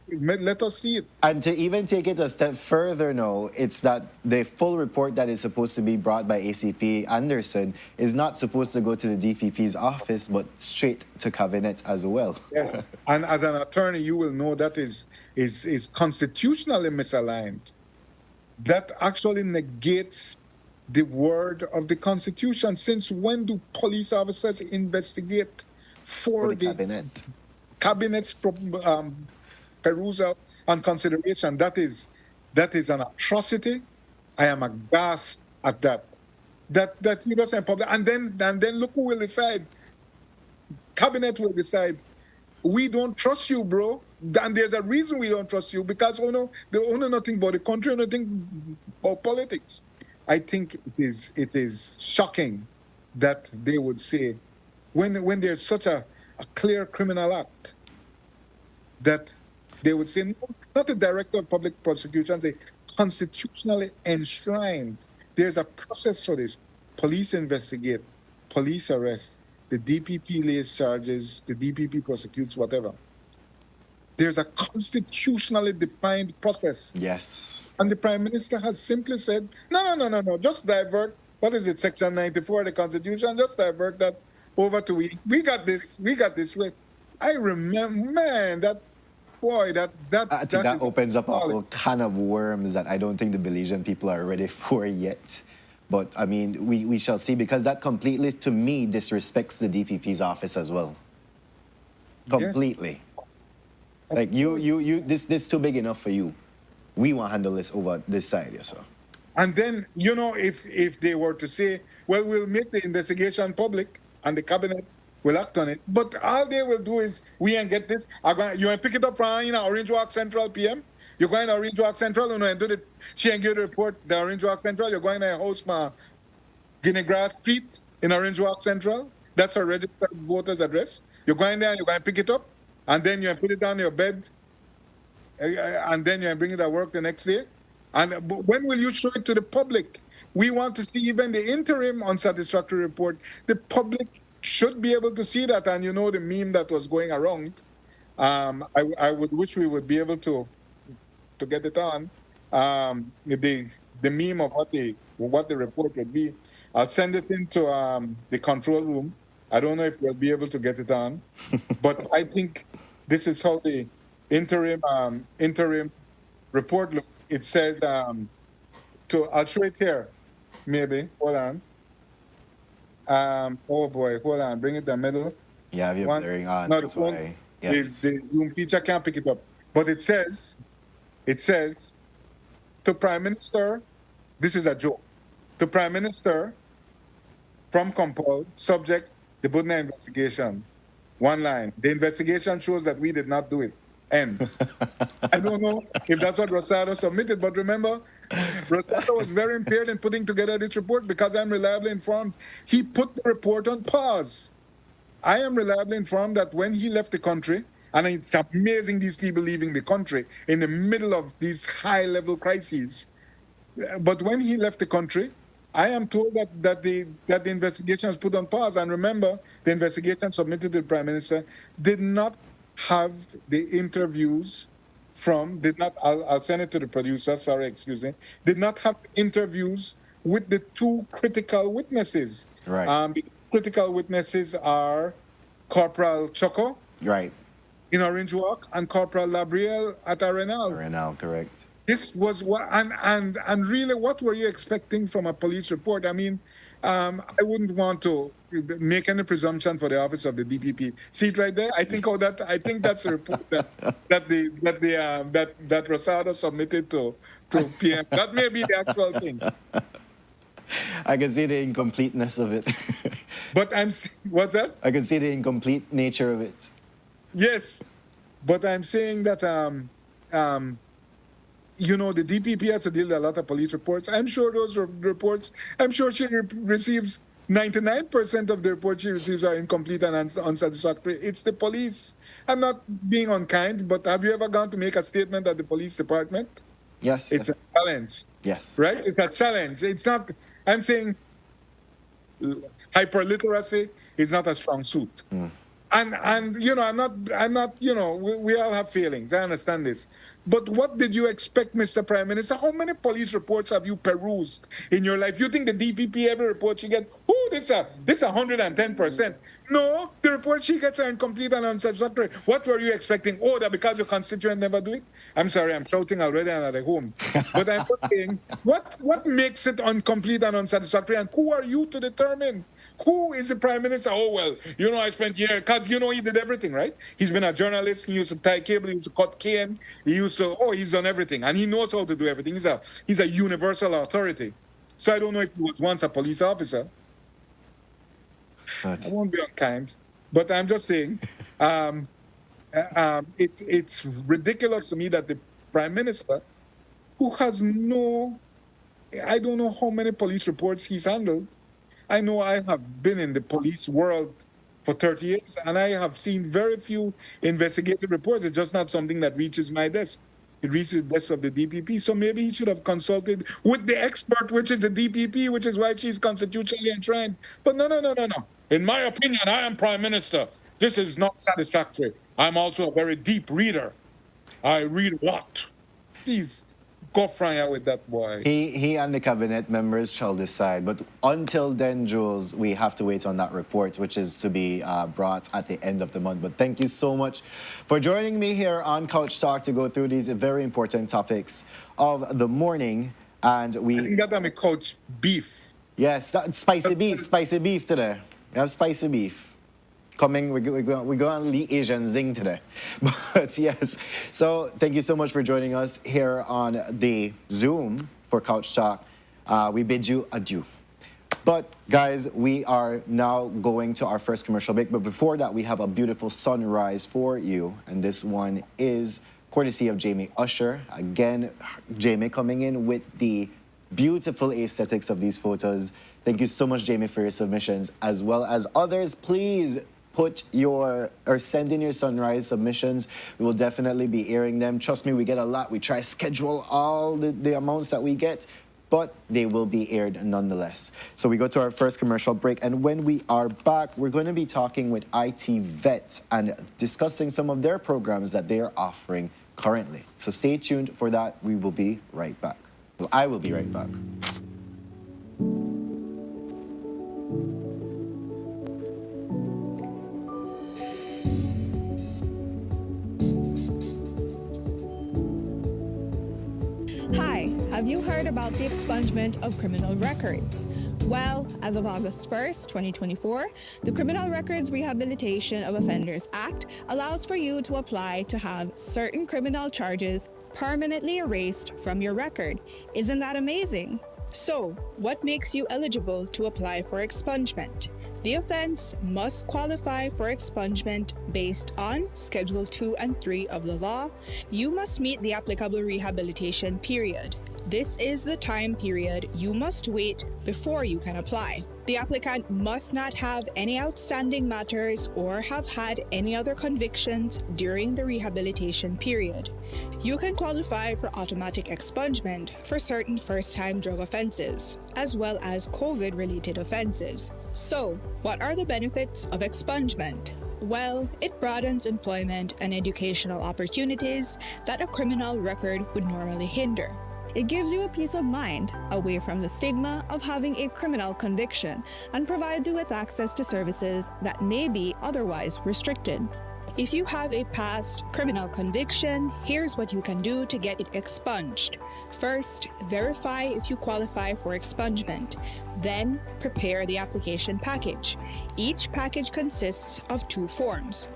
Let us see it. And to even take it a step further now, it's that the full report that is supposed to be brought by ACP Anderson is not supposed to go to the DPP's office, but straight to cabinet as well. Yes. And as an attorney, you will know that is constitutionally misaligned. That actually negates the word of the Constitution. Since when do police officers investigate for the cabinet's perusal and consideration? That is an atrocity. I am aghast at that. That you don't say in public, and then look who will decide. Cabinet will decide. We don't trust you, bro. And there's a reason we don't trust you, because they know nothing about the country, nothing about politics. I think it is shocking that they would say, when there's such a clear criminal act, that they would say, no, not the Director of Public Prosecutions, they constitutionally enshrined. There's a process for this. Police investigate, police arrest, the DPP lays charges, the DPP prosecutes, whatever. There's a constitutionally defined process. Yes. And the Prime Minister has simply said, no, just divert, what is it, Section 94 of the Constitution, just divert that over to we got this way. I remember, man, I think that opens up a whole can of worms that I don't think the Belizean people are ready for yet. But, I mean, we shall see, because that completely, to me, disrespects the DPP's office as well. Completely. Yes. Like, this too big enough for you. We want to handle this over this side, yes, sir. And then, if they were to say, well, we'll make the investigation public and the cabinet will act on it, but all they will do is, we ain't get this. You want to pick it up from Orange Walk Central PM? You're going to Orange Walk Central, and do she ain't give the report, the Orange Walk Central. You're going to a house, Guinea Grass Street in Orange Walk Central. That's her registered voter's address. You're going there and you're going to pick it up, and then you put it down your bed, and then you bring it at work the next day. And when will you show it to the public? We want to see even the interim unsatisfactory report. The public should be able to see that. And the meme that was going around, I would wish we would be able to get it on. The meme of what the report would be. I'll send it into the control room. I don't know if we'll be able to get it on, but I think this is how the interim report looks. It says I'll show it here, maybe. Hold on. Oh boy, hold on. Bring it the middle. Yeah, you're blurring on. No, the phone. Yes. The Zoom feature can't pick it up. But it says, to Prime Minister, this is a joke. To Prime Minister, from Compol, subject the Budna investigation. One line. The investigation shows that we did not do it. End. I don't know if that's what Rosado submitted, but remember, Rosado was very impaired in putting together this report, because I'm reliably informed he put the report on pause. I am reliably informed that when he left the country, and it's amazing these people leaving the country in the middle of these high-level crises, but when he left the country, I am told that the investigation was put on pause. And remember, the investigation submitted to the Prime Minister did not have the interviews I'll send it to the producer, sorry, excuse me, did not have interviews with the two critical witnesses. Right. The critical witnesses are Corporal Choco Right. in Orange Walk and Corporal Labriel at Arenal. Arenal, correct. This was what, and really, what were you expecting from a police report? I mean, I wouldn't want to make any presumption for the office of the DPP. See it right there? I think that's a report that Rosado submitted to PM. That may be the actual thing. I can see the incompleteness of it. But what's that? I can see the incomplete nature of it. Yes, but I'm saying that the DPP has to deal with a lot of police reports. I'm sure those reports, I'm sure she receives 99% of the reports she receives are incomplete and unsatisfactory. It's the police. I'm not being unkind, but have you ever gone to make a statement at the police department? Yes. It's a challenge. Yes. Right? It's a challenge. It's not, I'm saying hyperliteracy is not a strong suit. And I'm not, we all have feelings. I understand this. But what did you expect, Mr. Prime Minister? How many police reports have you perused in your life? You think the DPP, every report she gets, this is 110%. No, the reports she gets are incomplete and unsatisfactory. What were you expecting? That because your constituent never do it? I'm sorry, I'm shouting already and at home. But I'm just saying, what makes it incomplete and unsatisfactory? And who are you to determine? Who is the Prime Minister? I spent years, because he did everything, right? He's been a journalist, he used to tie cable, he used to cut cane, he's done everything. And he knows how to do everything. He's a universal authority. So I don't know if he was once a police officer. I won't be unkind. But I'm just saying, it's ridiculous to me that the Prime Minister, who has I don't know how many police reports he's handled. I know I have been in the police world for 30 years, and I have seen very few investigative reports. It's just not something that reaches my desk. It reaches the desk of the DPP. So maybe he should have consulted with the expert, which is the DPP, which is why she's constitutionally enshrined. But no. In my opinion, I am Prime Minister. This is not satisfactory. I'm also a very deep reader. I read a lot. Please. Go fire with that boy. He and the cabinet members shall decide. But until then, Jules, we have to wait on that report, which is to be brought at the end of the month. But thank you so much for joining me here on Couch Talk to go through these very important topics of the morning. And I think that I'm a Couch beef. Yes, spicy beef today. We have spicy beef. We're going to lead Asian zing today. But yes, so thank you so much for joining us here on the Zoom for Couch Talk. We bid you adieu. But guys, we are now going to our first commercial break. But before that, we have a beautiful sunrise for you. And this one is courtesy of Jamie Usher. Again, Jamie coming in with the beautiful aesthetics of these photos. Thank you so much, Jamie, for your submissions, as well as others. Please send in your sunrise submissions. We will definitely be airing them. Trust me, we get a lot. We try to schedule all the amounts that we get, but they will be aired nonetheless. So we go to our first commercial break, and when we are back, we're going to be talking with ITVET and discussing some of their programs that they are offering currently. So stay tuned for that. We will be right back. Well, I will be right back. Hi, have you heard about the expungement of criminal records? Well, as of August 1st, 2024, the Criminal Records Rehabilitation of Offenders Act allows for you to apply to have certain criminal charges permanently erased from your record. Isn't that amazing? So, what makes you eligible to apply for expungement? The offense must qualify for expungement based on Schedule 2 and 3 of the law. You must meet the applicable rehabilitation period. This is the time period you must wait before you can apply. The applicant must not have any outstanding matters or have had any other convictions during the rehabilitation period. You can qualify for automatic expungement for certain first-time drug offenses, as well as COVID-related offenses. So, what are the benefits of expungement? Well, it broadens employment and educational opportunities that a criminal record would normally hinder. It gives you a peace of mind away from the stigma of having a criminal conviction and provides you with access to services that may be otherwise restricted. If you have a past criminal conviction, here's what you can do to get it expunged. First, verify if you qualify for expungement. Then, prepare the application package. Each package consists of 2 forms.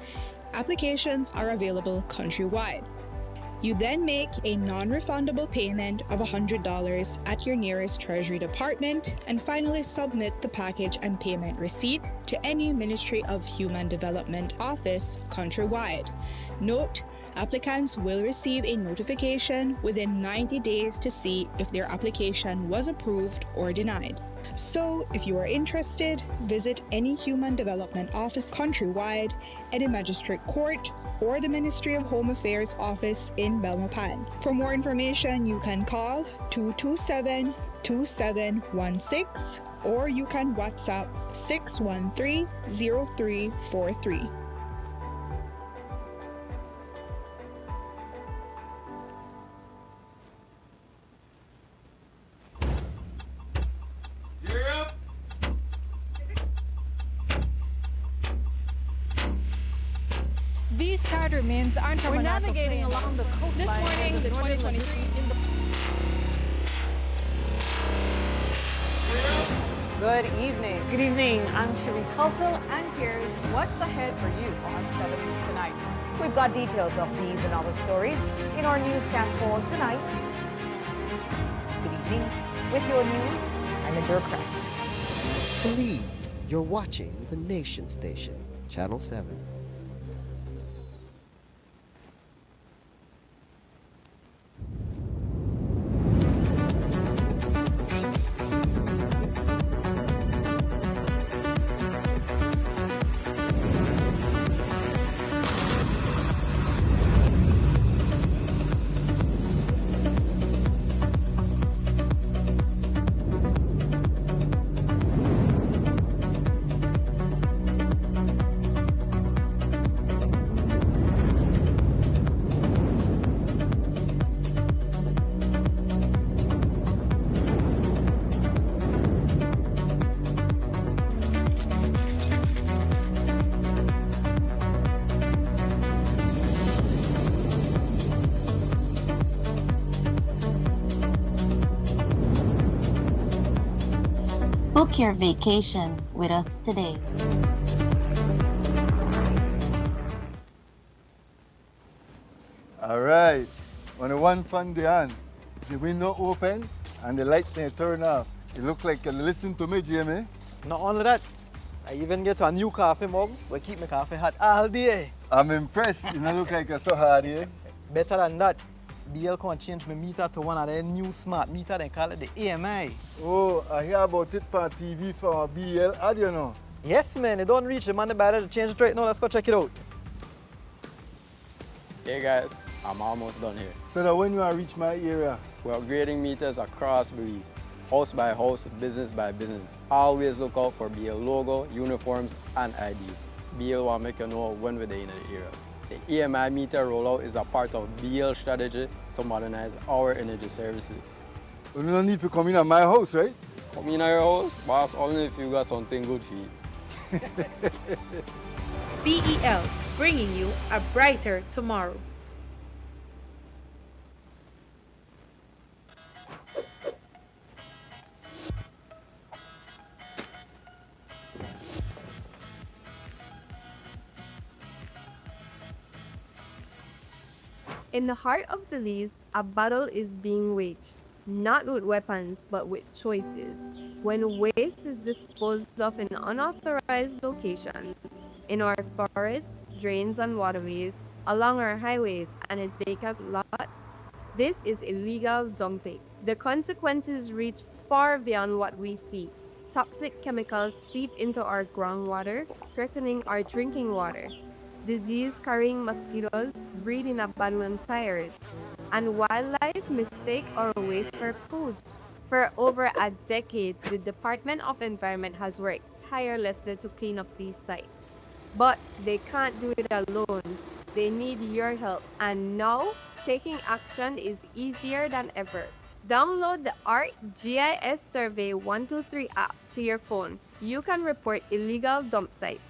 Applications are available countrywide. You then make a non-refundable payment of $100 at your nearest Treasury Department and finally submit the package and payment receipt to any Ministry of Human Development office countrywide. Note, applicants will receive a notification within 90 days to see if their application was approved or denied. So, if you are interested, visit any Human Development office countrywide, any magistrate court, or the Ministry of Home Affairs office in Belmopan. For more information, you can call 227-2716 or you can WhatsApp 613-0343. These charter means aren't We're navigating along the coastline. This morning, the 2023 Good evening. Good evening. I'm Cherie Kelso, and here's what's ahead for you on 7 News tonight. We've got details of these and other stories in our newscast for tonight. Good evening. With your news, I'm a bureaucrat. Please, you're watching the Nation Station, Channel 7. Book your vacation with us today. All right. When the one fun the hand, the window open and the light may turn off. It look like you listen to me, Jamie. Not only that, I even get a new coffee mug. We keep my coffee hot all day. I'm impressed. You don't look like you're so hard here. Better than that, BL can change my meter to one of their new smart meter. They call it the AMI. Oh, I hear about it on TV for BL ad, you know. Yes, man. They don't reach the money better to change it right now. Let's go check it out. Hey guys, I'm almost done here. So that when you are reach my area, We're upgrading meters across Belize, house by house, business by business. Always look out for BL logo, uniforms, and IDs. BL will make you know when we're in the area. The EMI meter rollout is a part of BL strategy to modernize our energy services. you don't need to come in at my house, right? Come in your house, boss, only if you got something good for you. BEL, bringing you a brighter tomorrow. In the heart of Belize, a battle is being waged, not with weapons, but with choices. When waste is disposed of in unauthorized locations, in our forests, drains, and waterways, along our highways, and in vacant lots, this is illegal dumping. The consequences reach far beyond what we see. Toxic chemicals seep into our groundwater, threatening our drinking water. Disease-carrying mosquitoes breed in abandoned tires, and wildlife mistake our waste for food. For over a decade, the Department of Environment has worked tirelessly to clean up these sites. But they can't do it alone. They need your help, and now taking action is easier than ever. Download the ArcGIS Survey 123 app to your phone. You can report illegal dump sites.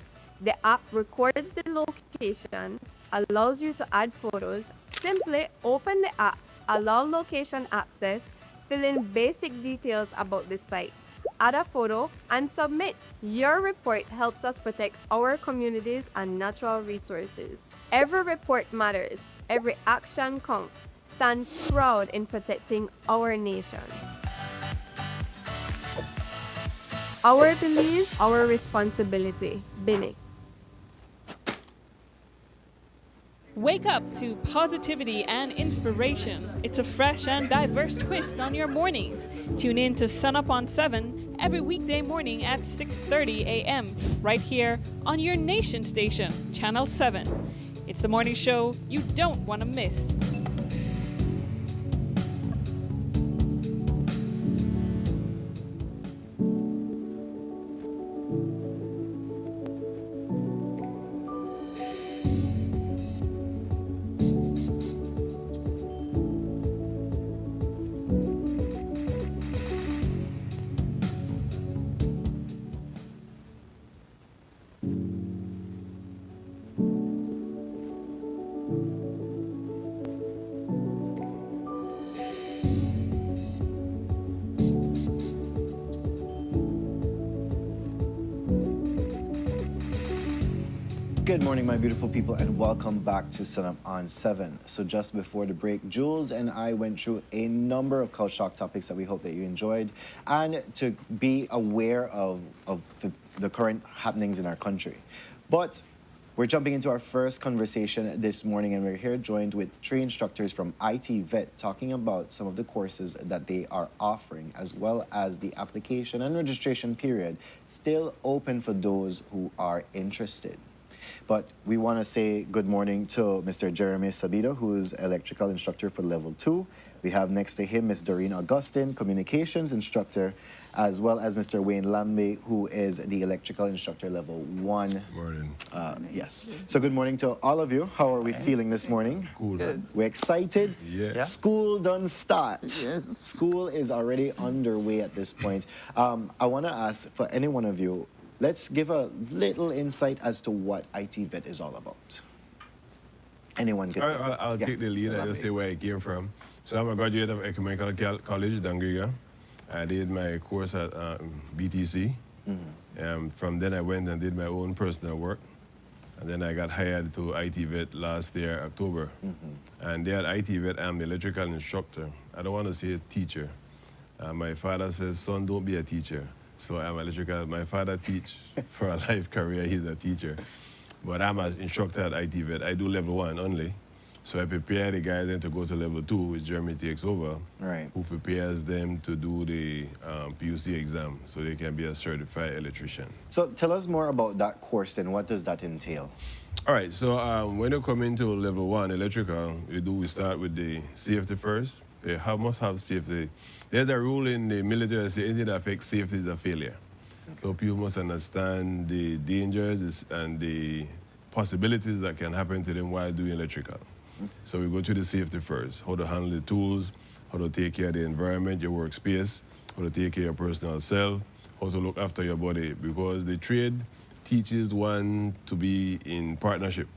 The app records the location, allows you to add photos. Simply open the app, allow location access, fill in basic details about the site, add a photo, and submit. Your report helps us protect our communities and natural resources. Every report matters. Every action counts. Stand proud in protecting our nation. Our beliefs, our responsibility. Bini. Wake up to positivity and inspiration. It's a fresh and diverse twist on your mornings. Tune in to Sunup on 7 every weekday morning at 6:30 a.m. right here on your nation station, Channel 7. It's the morning show you don't want to miss. Good morning, my beautiful people, and welcome back to Sunup on 7. So just before the break, Jules and I went through a number of culture shock topics that we hope that you enjoyed, and to be aware of the current happenings in our country. But we're jumping into our first conversation this morning, and we're here joined with 3 instructors from ITVET talking about some of the courses that they are offering, as well as the application and registration period still open for those who are interested. But we want to say good morning to Mr. Jeremy Sabito, who is electrical instructor for level 2. We have next to him Ms. Doreen Augustine, communications instructor, as well as Mr. Wayne Lambe, who is the electrical instructor level 1. Morning. Yes. So good morning to all of you. How are we feeling this morning? Cool. Good. We're excited. Yes. Yeah. School done start. Yes. School is already underway at this point. I want to ask for any one of you, let's give a little insight as to what ITVET is all about. Anyone can. I'll take the lead. I'll just say where I came from. So I'm a graduate of Ecumenical College, Dangriga. I did my course at BTC. From then I went and did my own personal work. And then I got hired to ITVET last year, October. And there at ITVET, I'm the electrical instructor. I don't want to say a teacher. My father says, son, don't be a teacher. So I'm electrical. My father teach for a life career. He's a teacher. But I'm an instructor at ITVET. I do level 1 only. So I prepare the guys then to go to level 2, which Jeremy takes over, who prepares them to do the PUC exam so they can be a certified electrician. So tell us more about that course then. What does that entail? All right, so when you come into level 1 electrical, we start with the safety first. They must have safety. There's a rule in the military that says anything that affects safety is a failure. So people must understand the dangers and the possibilities that can happen to them while doing electrical. So we go to the safety first, how to handle the tools, how to take care of the environment, your workspace, how to take care of your personal self, how to look after your body, because the trade teaches one to be in partnership.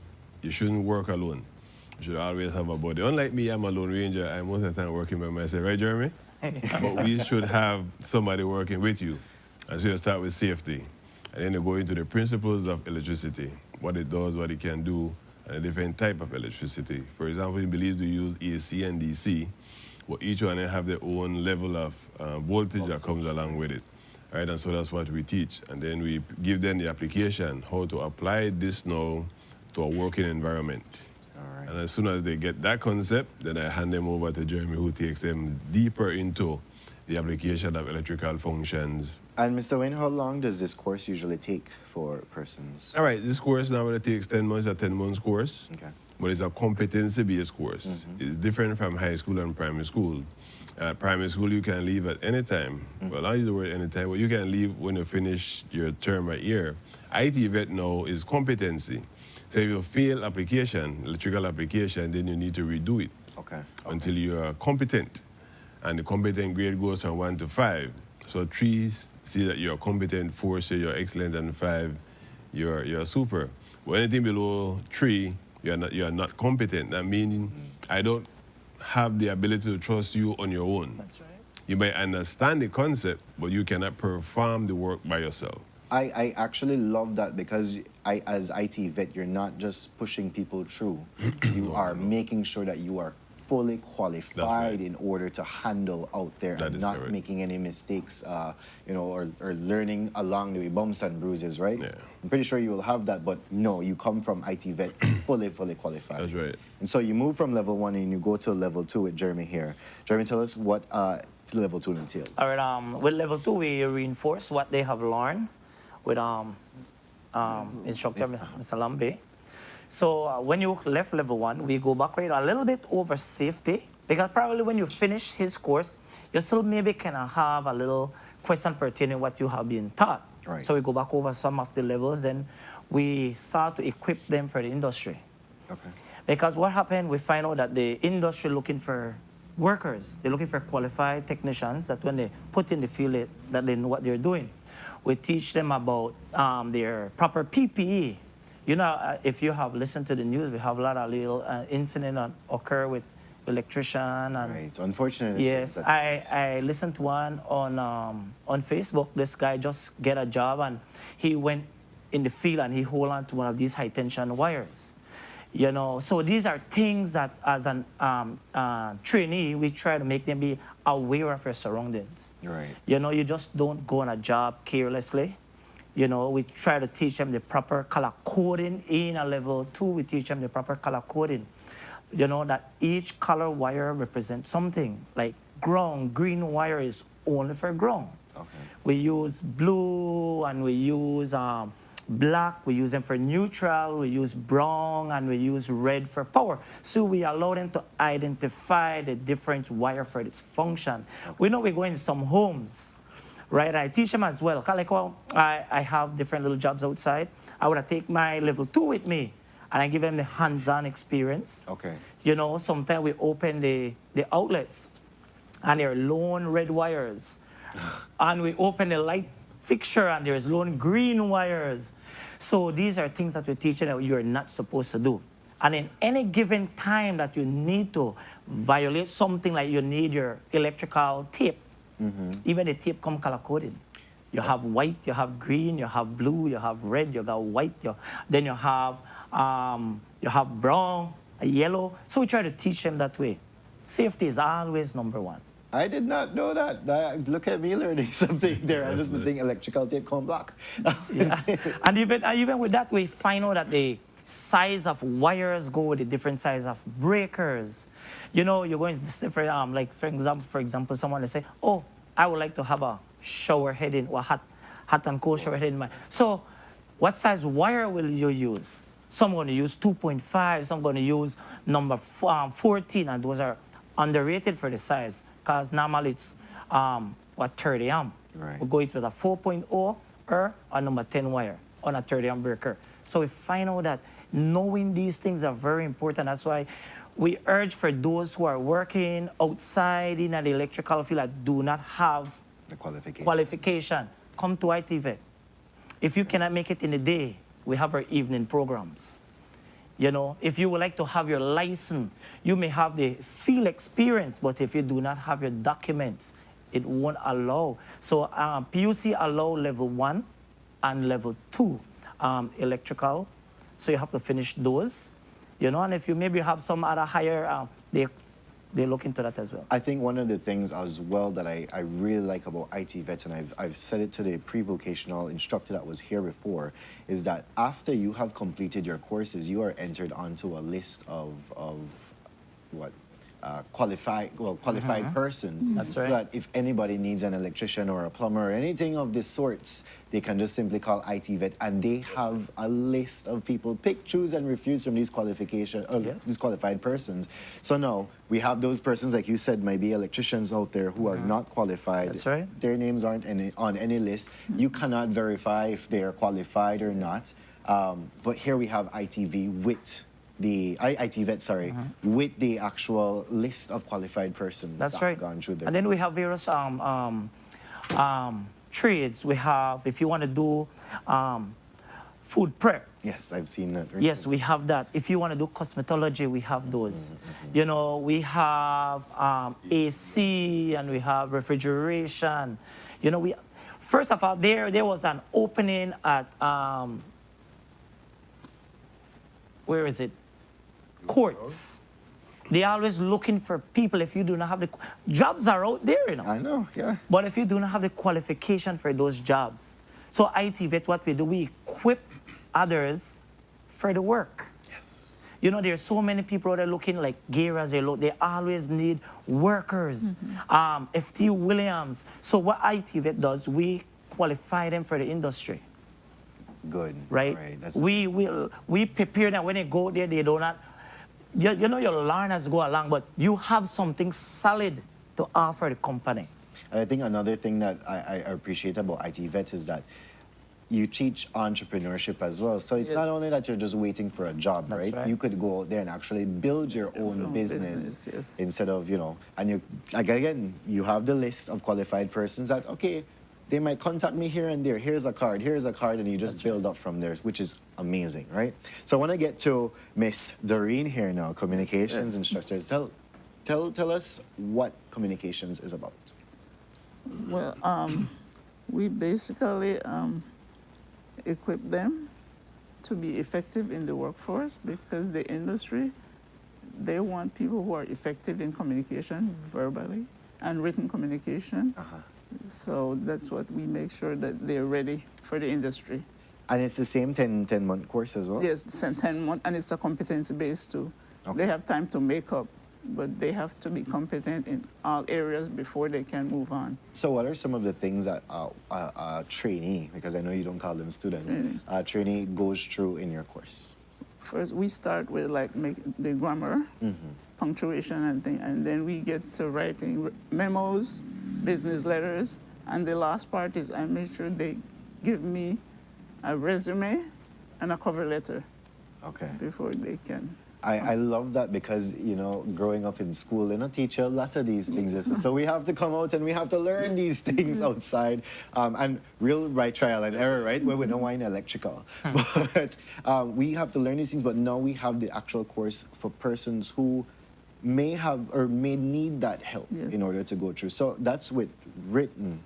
You shouldn't work alone. You should always have a body. Unlike me, I'm a lone ranger. I'm most of the time working by myself, right, Jeremy? But we should have somebody working with you. And so you start with safety. And then you go into the principles of electricity, what it does, what it can do, and a different type of electricity. For example, we believe we use AC and DC, but each one have their own level of voltage that comes along with it. Right? And so that's what we teach. And then we give them the application, how to apply this now to a working environment. And And as soon as they get that concept, then I hand them over to Jeremy, who takes them deeper into the application of electrical functions. And Mr. Wayne, how long does this course usually take for persons? All right, this course now it takes 10 months, a 10 months course. Okay. But it's a competency-based course. It's different from high school and primary school. Primary school, you can leave at any time. Well, I use the word any time, but you can leave when you finish your term or year. ITVET now is competency. So if you fail application, electrical application, then you need to redo it. Okay. Until you are competent. And the competent grade goes from 1 to 5. So 3, see that you're competent, 4, say you're excellent, and 5, you're super. But anything below 3, you're not competent. That means I don't have the ability to trust you on your own. That's right. You may understand the concept, but you cannot perform the work by yourself. I actually love that because as ITVET, you're not just pushing people through. You are making sure that you are fully qualified in order to handle out there and not making any mistakes, you know, or learning along the way, bumps and bruises, right? Yeah. I'm pretty sure you will have that, but no, you come from ITVET fully qualified. That's right. And so you move from level 1 and you go to level 2 with Jeremy here. Jeremy, tell us what level 2 entails. All right, with level 2, we reinforce what they have learned with instructor Mr. Lambe. So when you left level 1, we go back right a little bit over safety, because probably when you finish his course, you still maybe can have a little question pertaining what you have been taught. Right. So we go back over some of the levels, then we start to equip them for the industry. Okay. Because what happened, we find out that the industry looking for workers. They're looking for qualified technicians that when they put in the field, that they know what they're doing. We teach them about their proper PPE. You know, if you have listened to the news, we have a lot of little incidents occur with electrician. And right, unfortunate. Yes, I listened to one on Facebook. This guy just get a job and he went in the field and he hold on to one of these high tension wires. You know, so these are things that as an trainee, we try to make them be aware of your surroundings. Right. You know, you just don't go on a job carelessly. You know, we try to teach them the proper color coding. In a level 2, we teach them the proper color coding. You know, that each color wire represents something. Like ground, green wire is only for ground. Okay. We use blue and we use black, we use them for neutral, we use brown, and we use red for power. So we allow them to identify the different wire for its function. Okay. We know we go in some homes, right? I teach them as well. Like, well, I have different little jobs outside. I would take my level 2 with me, and I give them the hands-on experience. Okay. You know, sometimes we open the outlets, and there are lone red wires. And we open the light fixture, and there's lone green wires. So these are things that we're teaching that you're not supposed to do. And in any given time that you need to violate something, like you need your electrical tape, even the tape come color coding. You have white, you have green, you have blue, you have red, you got white, then you have brown, yellow. So we try to teach them that way. Safety is always number 1. I did not know that. Look at me learning something there. I just think electrical tape come block. Yeah. And even with that, we find out that the size of wires go with the different size of breakers. You know, you're going to different, like for example, someone will say, oh, I would like to have a shower head in, or hot and cold shower head in my. So what size wire will you use? Some are going to use 2.5, some are going to use number 14, and those are underrated for the size, because normally it's 30 amp. Right. We'll go with a 4.0 or a number 10 wire on a 30 amp breaker. So we find out that knowing these things are very important. That's why we urge for those who are working outside in the electrical field that do not have the qualification, come to ITVET. If you cannot make it in the day, we have our evening programs. You know, if you would like to have your license, you may have the field experience, but if you do not have your documents, it won't allow. So PUC allow level 1 and level 2 electrical. So you have to finish those. You know, and if you maybe have some other higher, they they look into that as well. I think one of the things as well that I really like about ITVET, and I've said it to the pre-vocational instructor that was here before, is that after you have completed your courses, you are entered onto a list of what? Qualified persons. That's right. So that if anybody needs an electrician or a plumber or anything of this sorts, they can just simply call ITVET, and they have a list of people pick, choose, and refuse from these these qualified persons. So now we have those persons, like you said, maybe electricians out there who are not qualified. That's right. Their names aren't on any list. You cannot verify if they are qualified or not. But here we have ITVET, with the actual list of qualified persons. That's that right. have gone through there. And then we have various trades. We have, if you want to do food prep. Yes, I've seen that. Yes, we have that. If you want to do cosmetology, we have those. You know, we have AC, and we have refrigeration. You know, first of all, there was an opening at, where is it? Courts. They're always looking for people. If you do not have the jobs are out there, you know. I know, yeah. But if you do not have the qualification for those jobs, so ITVET, what we do, we equip others for the work. Yes. You know, there's so many people out there looking like garage. They always need workers. FT Williams. So what ITVET does, we qualify them for the industry. Good. Right? That's we prepare them when they go there, they do not. You know, your learners go along, but you have something solid to offer the company. And I think another thing that I appreciate about ITVET is that you teach entrepreneurship as well. So it's not only that you're just waiting for a job, right? You could go out there and actually build your own business instead of, you know, and you, like, again, you have the list of qualified persons that, okay, they might contact me here and there. Here's a card, and you just build up from there, which is amazing, right? So I want to get to Miss Doreen here now, communications instructors. Tell us what communications is about. Well, we basically equip them to be effective in the workforce, because the industry, they want people who are effective in communication, verbally and written communication. So that's what we make sure that they're ready for the industry. And it's the same 10-month course as well? Yes, it's a 10-month, and it's a competency-based too. They have time to make up, but they have to be competent in all areas before they can move on. So what are some of the things that a trainee, because I know you don't call them students, a trainee goes through in your course? First, we start with the grammar, punctuation and thing, and then we get to writing memos, business letters, and the last part is I make sure they give me a resume and a cover letter. Okay. Before they can. I love that, because, you know, growing up in school, they don't teach you a lot of these things. So we have to come out and we have to learn these things outside. And real trial and error, right? Where we don't want electrical. But we have to learn these things, but now we have the actual course for persons who may have or may need that help in order to go through. So that's with written.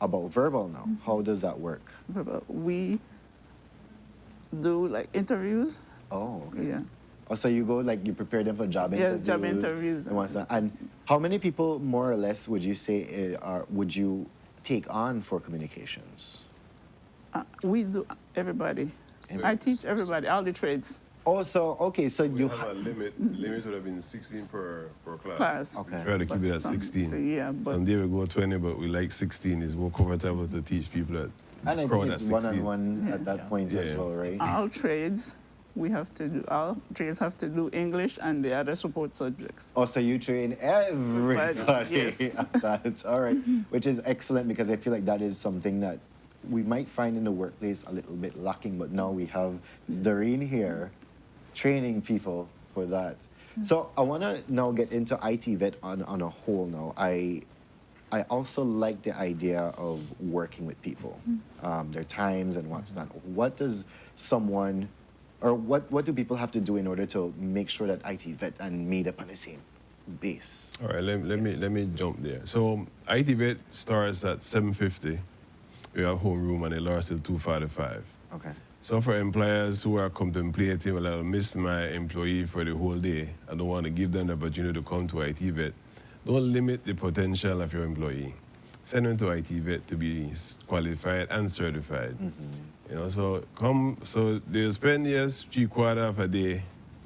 About verbal now. How does that work? We do like interviews. Oh, okay. Yeah. Oh, so you go, like, you prepare them for job interviews? Yeah, job interviews. And how many people, more or less, would you say, would you take on for communications? We do everybody. I teach everybody, all the trades. Oh, so, okay, so you have a limit. The limit would have been 16 per class. Okay. Try to keep it at 16. Someday we go 20, but we like 16. It's more comfortable to teach people that. And I think it's one-on-one at that point as well, right? All trades, all trades have to do English and the other support subjects. Oh, so you train everybody. Yes. That's all right, which is excellent, because I feel like that is something that we might find in the workplace a little bit lacking, but now we have Doreen here training people for that. So I want to now get into ITVET on a whole now. I also like the idea of working with people, their times and what's not. What does someone, or what do people have to do in order to make sure that ITVET and made up on the same base? All right, let me jump there. So ITVET starts at 7:50. We have homeroom, and it lasts till 2:45. Okay. So for employers who are contemplating, well, I'll miss my employee for the whole day, I don't want to give them the opportunity to come to ITVET. Don't limit the potential of your employee. Send them to ITVET to be qualified and certified. You know, so they'll spend 3/4 of a day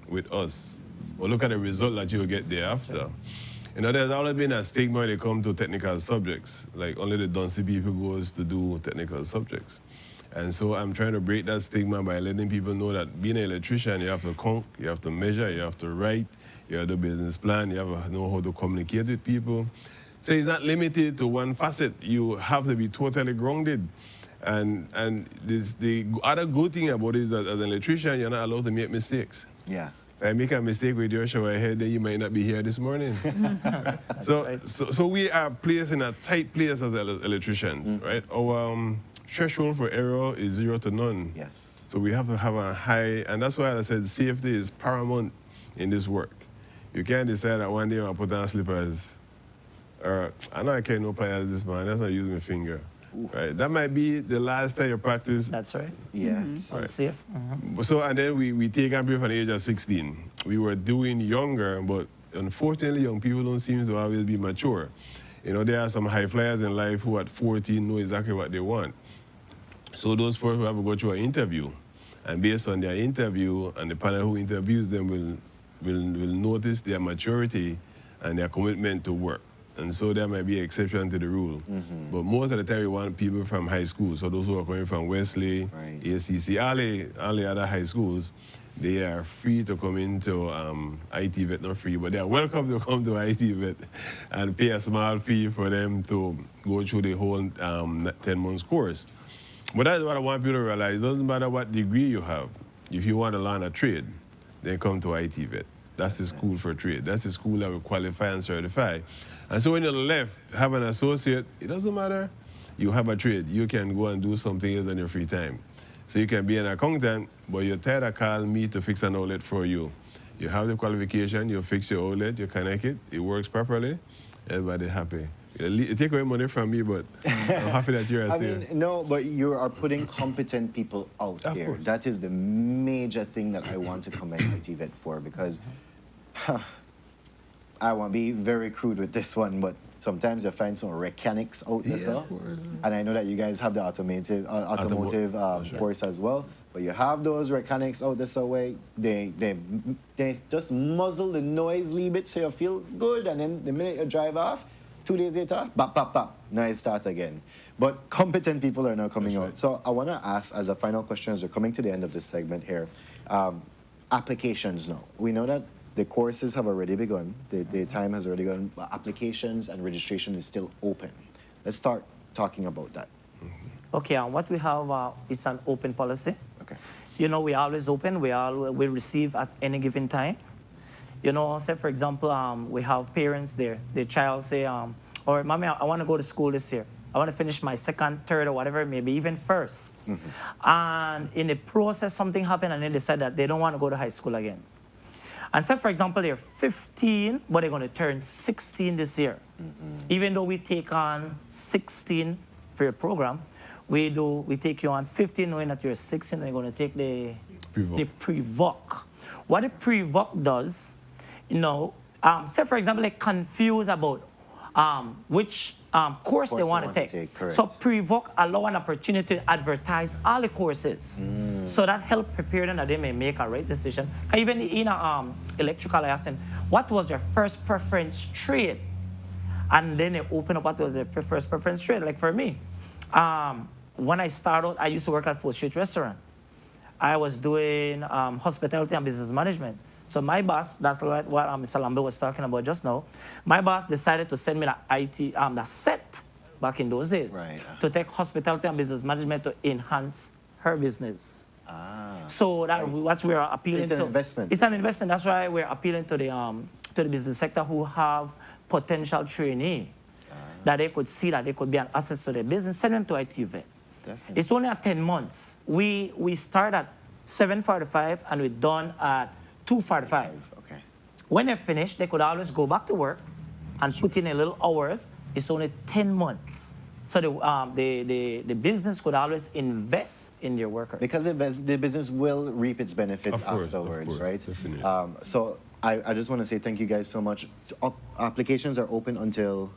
with us. Well, look at the result that you'll get thereafter. You know, there's always been a stigma when they come to technical subjects. Like only the Duncy people goes to do technical subjects. And so I'm trying to break that stigma by letting people know that being an electrician, you have to count, you have to measure, you have to write, you have to business plan, you have to know how to communicate with people. So it's not limited to one facet. You have to be totally grounded. And the other good thing about it is that as an electrician, you're not allowed to make mistakes. Yeah. If I make a mistake with your shower head, then you might not be here this morning. So we are placed in a tight place as electricians, right? Our threshold for error is 0 to none. Yes. So we have to have a high, and that's why I said safety is paramount in this work. You can't decide that one day I'm going to put on slippers, or I know I can't no pliers this morning, that's not using my finger. Right? That might be the last time you practice. That's right. Yes. Right. Safe. So, and then we take on people from the age of 16. We were doing younger, but unfortunately, young people don't seem to always be mature. You know, there are some high flyers in life who at 14 know exactly what they want. So those folks who have to go through an interview, and based on their interview, and the panel who interviews them will notice their maturity and their commitment to work. And so there might be an exception to the rule. But most of the time we want people from high school. So those who are coming from Wesley, ACC, all the other high schools, they are free to come into ITVET, not free, but they are welcome to come to ITVET and pay a small fee for them to go through the whole 10 months course. But that's what I want people to realize. It doesn't matter what degree you have. If you want to learn a trade, then come to ITVET. That's the school for trade. That's the school that will qualify and certify. And so when you're left, have an associate, it doesn't matter. You have a trade. You can go and do something else in your free time. So you can be an accountant, but you're tired of calling me to fix an outlet for you. You have the qualification, you fix your outlet, you connect it, it works properly, everybody happy. You take away money from me, but I'm happy that you're here. No, but you are putting competent people out there. That is the major thing that I want to commend ITVET for, because I want to be very crude with this one, but sometimes you find some mechanics out there. And I know that you guys have the automotive course as well. But you have those mechanics out there way they just muzzle the noise a little bit so you feel good, and then the minute you drive off, 2 days later, bap, bap, bap, now it starts again. But competent people are now coming out. So I want to ask, as a final question, as we're coming to the end of this segment here, applications now. We know that the courses have already begun, the time has already gone, but applications and registration is still open. Let's start talking about that. Okay, and what we have is an open policy. Okay. You know, we always open, we receive at any given time. You know, say for example, we have parents there. The child say, or mommy, I want to go to school this year. I want to finish my second, third, or whatever, maybe even first. And in the process, something happened and they decide that they don't want to go to high school again. And say, for example, they're 15, but they're going to turn 16 this year. Even though we take on 16 for your program, we take you on 15 knowing that you're 16 and you're going to take the pre-voc. What the pre-voc does, you know, say for example, they're confused about which course they want to take. So pre-voc allow an opportunity to advertise all the courses. So that help prepare them that they may make a right decision. Even in electrical, I asked them, what was your first preference trade? And then they open up what was their first preference trade. Like for me, when I started, I used to work at Fourth Street Restaurant. I was doing hospitality and business management. So my boss, that's what Mr. Lambert was talking about just now, my boss decided to send me the set back in those days to take hospitality and business management to enhance her business. So that's where we're appealing to. It's an investment. It's an investment. That's why we're appealing to the business sector who have potential trainee, that they could see that they could be an asset to their business, send them to ITVET. It's only at 10 months. We start at 7:45 and we're done at 2:45. Okay. When they finish, they could always go back to work and put in a little hours. It's only 10 months. So the business could always invest in their workers. Because the business will reap its benefits afterwards, of course, right? definitely. So I just want to say thank you guys so much. Applications are open until...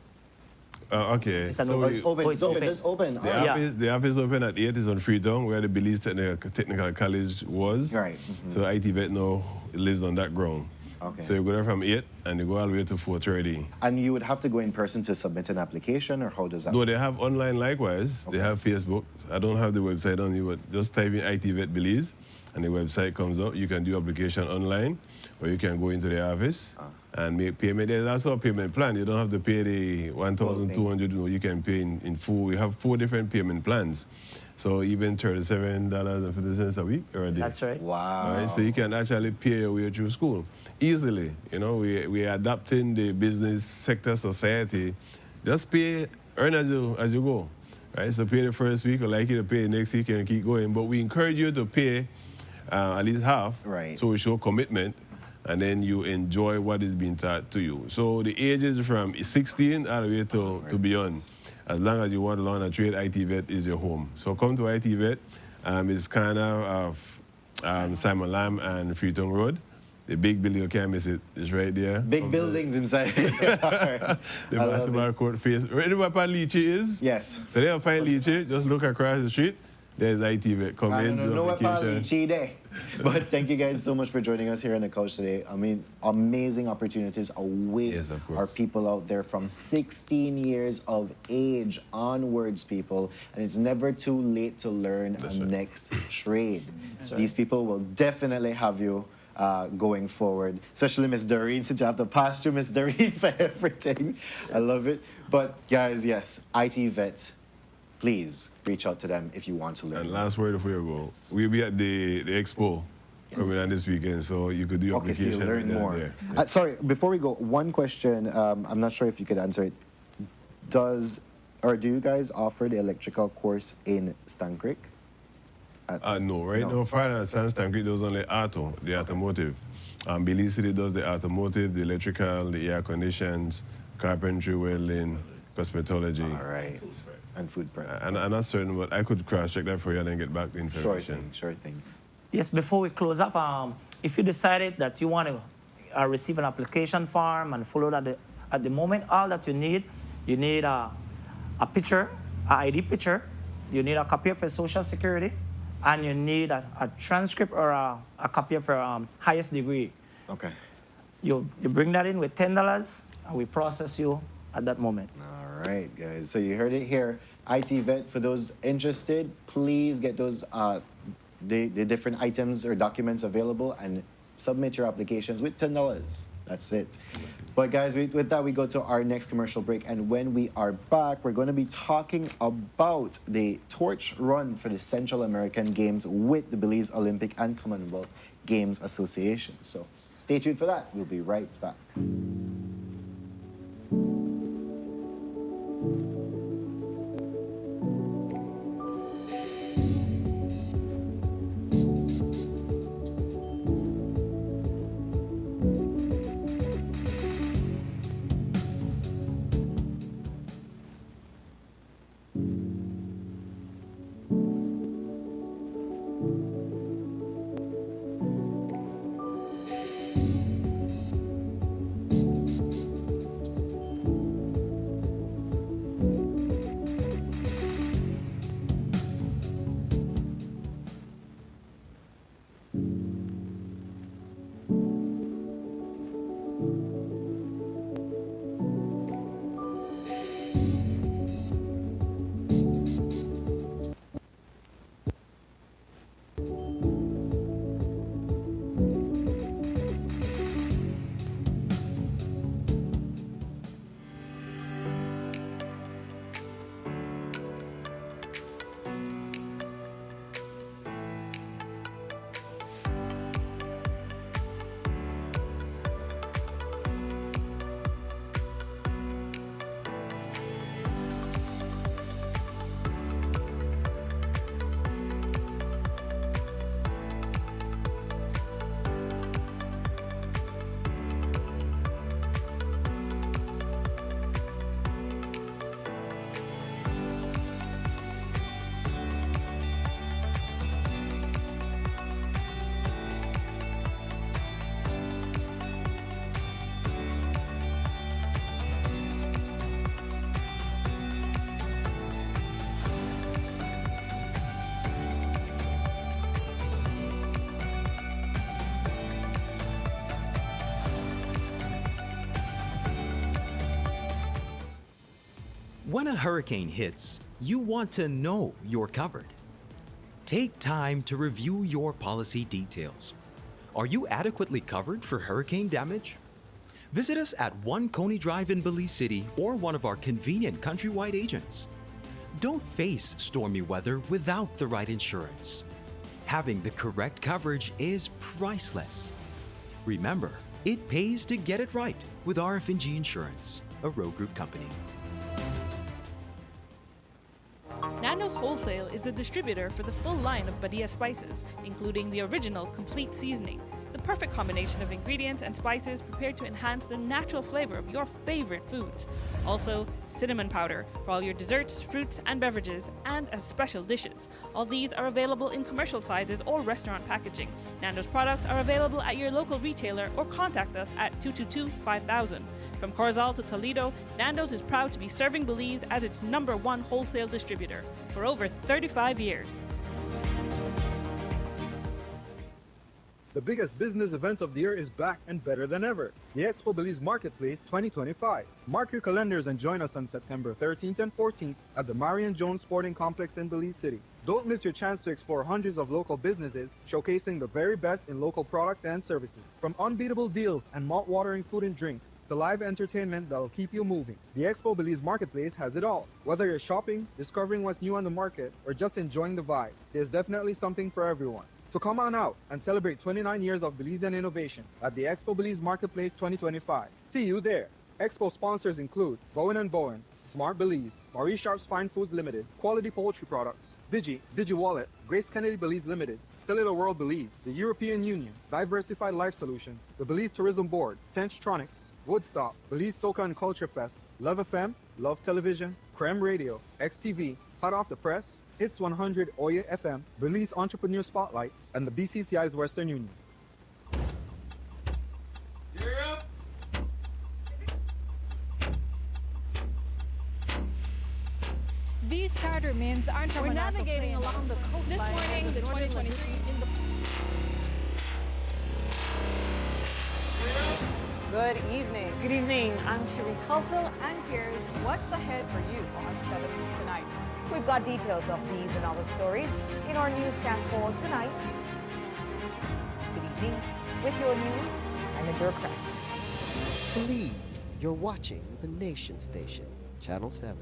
Okay. It's open. It's open. The office is open at 8 is on Freetown, where the Belize Technical College was. Right. So ITVET now lives on that ground. Okay. So you go there from 8 and you go all the way to 4:30. And you would have to go in person to submit an application, or how does that No, work? they have online likewise. Okay. They have Facebook. I don't have the website on you, but just type in ITVET Belize and the website comes up. You can do application online, or you can go into the office and make payment. There's also a payment plan. You don't have to pay the 1,200. No, you can pay in full. We have 4 different payment plans. So even $37.50 a week or a day. That's right. Wow. Right? So you can actually pay your way through school easily. You know, we're adapting the business sector society. Just pay, earn as you go. Right? So pay the first week, or like you to pay next week and keep going. But we encourage you to pay at least half. Right. So we show commitment, and then you enjoy what is being taught to you. So the ages from 16 all the way to beyond. As long as you want to learn a trade, ITVET is your home. So come to ITVET. It's kind of Simon Lamb and Freetown Road. The big building, you can't miss it. It's right there. Big buildings inside. The basketball court face. Right where Lychee is? Yes. So they'll find Lychee. Just look across the street. There's ITVET. Come in, do no application. day. But thank you guys so much for joining us here on the couch today. I mean, amazing opportunities await our people out there from 16 years of age onwards, people. And it's never too late to learn a next trade. These people will definitely have you going forward, especially Miss Doreen, since you have to pass through Miss Doreen for everything. I love it. But guys, yes, ITVET. Please reach out to them if you want to learn. And last word before you go, we'll be at the expo coming on this weekend, so you could do your application. So you learn more. There. Sorry, before we go, one question. I'm not sure if you could answer it. Do you guys offer the electrical course in Stan Creek? No, right now, Friday at Stan Creek does only the automotive. Belize City does the automotive, the electrical, the air conditions, carpentry, welding, cosmetology. All right. And food prep. And I'm not certain, but I could cross-check that for you and then get back the information. Sure thing. Yes, before we close off, if you decided that you want to receive an application form and follow that at the moment, all that you need a picture, an ID picture, you need a copy of your social security, and you need a transcript or a copy of your highest degree. Okay. You bring that in with $10, and we process you at that moment. All right, guys. So you heard it here. ITVET, for those interested, please get those the different items or documents available and submit your applications with $10. That's it. But guys, with that, we go to our next commercial break. And when we are back, we're going to be talking about the torch run for the Central American Games with the Belize Olympic and Commonwealth Games Association. So stay tuned for that. We'll be right back. When a hurricane hits, you want to know you're covered. Take time to review your policy details. Are you adequately covered for hurricane damage? Visit us at 1 Coney Drive in Belize City or one of our convenient countrywide agents. Don't face stormy weather without the right insurance. Having the correct coverage is priceless. Remember, it pays to get it right with RF&G Insurance, a Roe Group company. Nando's Wholesale is the distributor for the full line of Badia spices, including the original complete seasoning, the perfect combination of ingredients and spices prepared to enhance the natural flavor of your favorite foods. Also, cinnamon powder for all your desserts, fruits, and beverages, and as special dishes. All these are available in commercial sizes or restaurant packaging. Nando's products are available at your local retailer or contact us at 222-5000. From Corzal to Toledo, Nando's is proud to be serving Belize as its #1 wholesale distributor for over 35 years. The biggest business event of the year is back and better than ever. The Expo Belize Marketplace 2025. Mark your calendars and join us on September 13th and 14th at the Marion Jones Sporting Complex in Belize City. Don't miss your chance to explore hundreds of local businesses showcasing the very best in local products and services. From unbeatable deals and mouth-watering food and drinks to live entertainment that'll keep you moving. The Expo Belize Marketplace has it all. Whether you're shopping, discovering what's new on the market, or just enjoying the vibes, there's definitely something for everyone. So come on out and celebrate 29 years of Belizean innovation at the Expo Belize Marketplace 2025. See you there. Expo sponsors include Bowen & Bowen, Smart Belize, Maurice Sharp's Fine Foods Limited, Quality Poultry Products, DigiWallet, Grace Kennedy Belize Limited, Cellular World Belize, the European Union, Diversified Life Solutions, the Belize Tourism Board, Tenchtronics, Woodstock, Belize Soca and Culture Fest, Love FM, Love Television, Creme Radio, XTV, Hot Off the Press, Hits 100 Oye FM, Belize Entrepreneur Spotlight, and the BCCI's Western Union. These charter mints aren't We're navigating along the coastline. This morning, the 2023 Good evening. Good evening. I'm Cherie Culsel, and here's what's ahead for you on 7 News tonight. We've got details of these and other stories in our newscast for tonight. Good evening. With your news, I'm Indira Craft. Please, you're watching the Nation Station, Channel 7.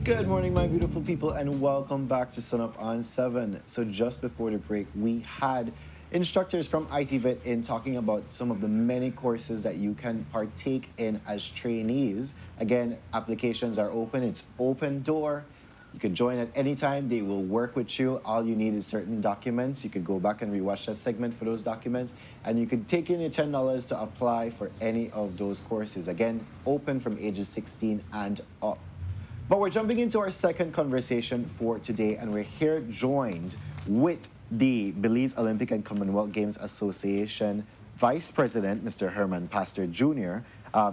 Good morning, my beautiful people, and welcome back to Sunup on 7. So just before the break, we had instructors from ITVET in talking about some of the many courses that you can partake in as trainees. Again, applications are open. It's open door. You can join at any time. They will work with you. All you need is certain documents. You can go back and rewatch that segment for those documents. And you can take in your $10 to apply for any of those courses. Again, open from ages 16 and up. But we're jumping into our second conversation for today, and we're here joined with the Belize Olympic and Commonwealth Games Association Vice President, Mr. Herman Pastor Jr.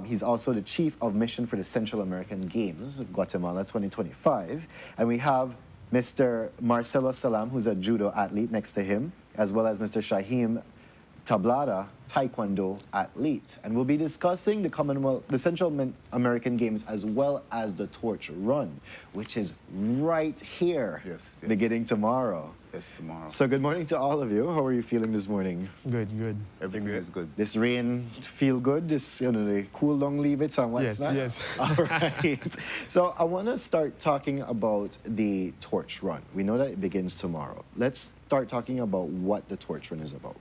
He's also the Chief of Mission for the Central American Games of Guatemala 2025. And we have Mr. Marcelo Salam, who's a judo athlete next to him, as well as Mr. Shahim Tablada, Taekwondo athlete. And we'll be discussing the Central American Games as well as the Torch Run, which is right here, beginning tomorrow. Yes, tomorrow. So good morning to all of you. How are you feeling this morning? Good. Everything is good. This rain feel good? This, the cool down, leave it and what's that? Yes. All right. So I want to start talking about the Torch Run. We know that it begins tomorrow. Let's start talking about what the Torch Run is about.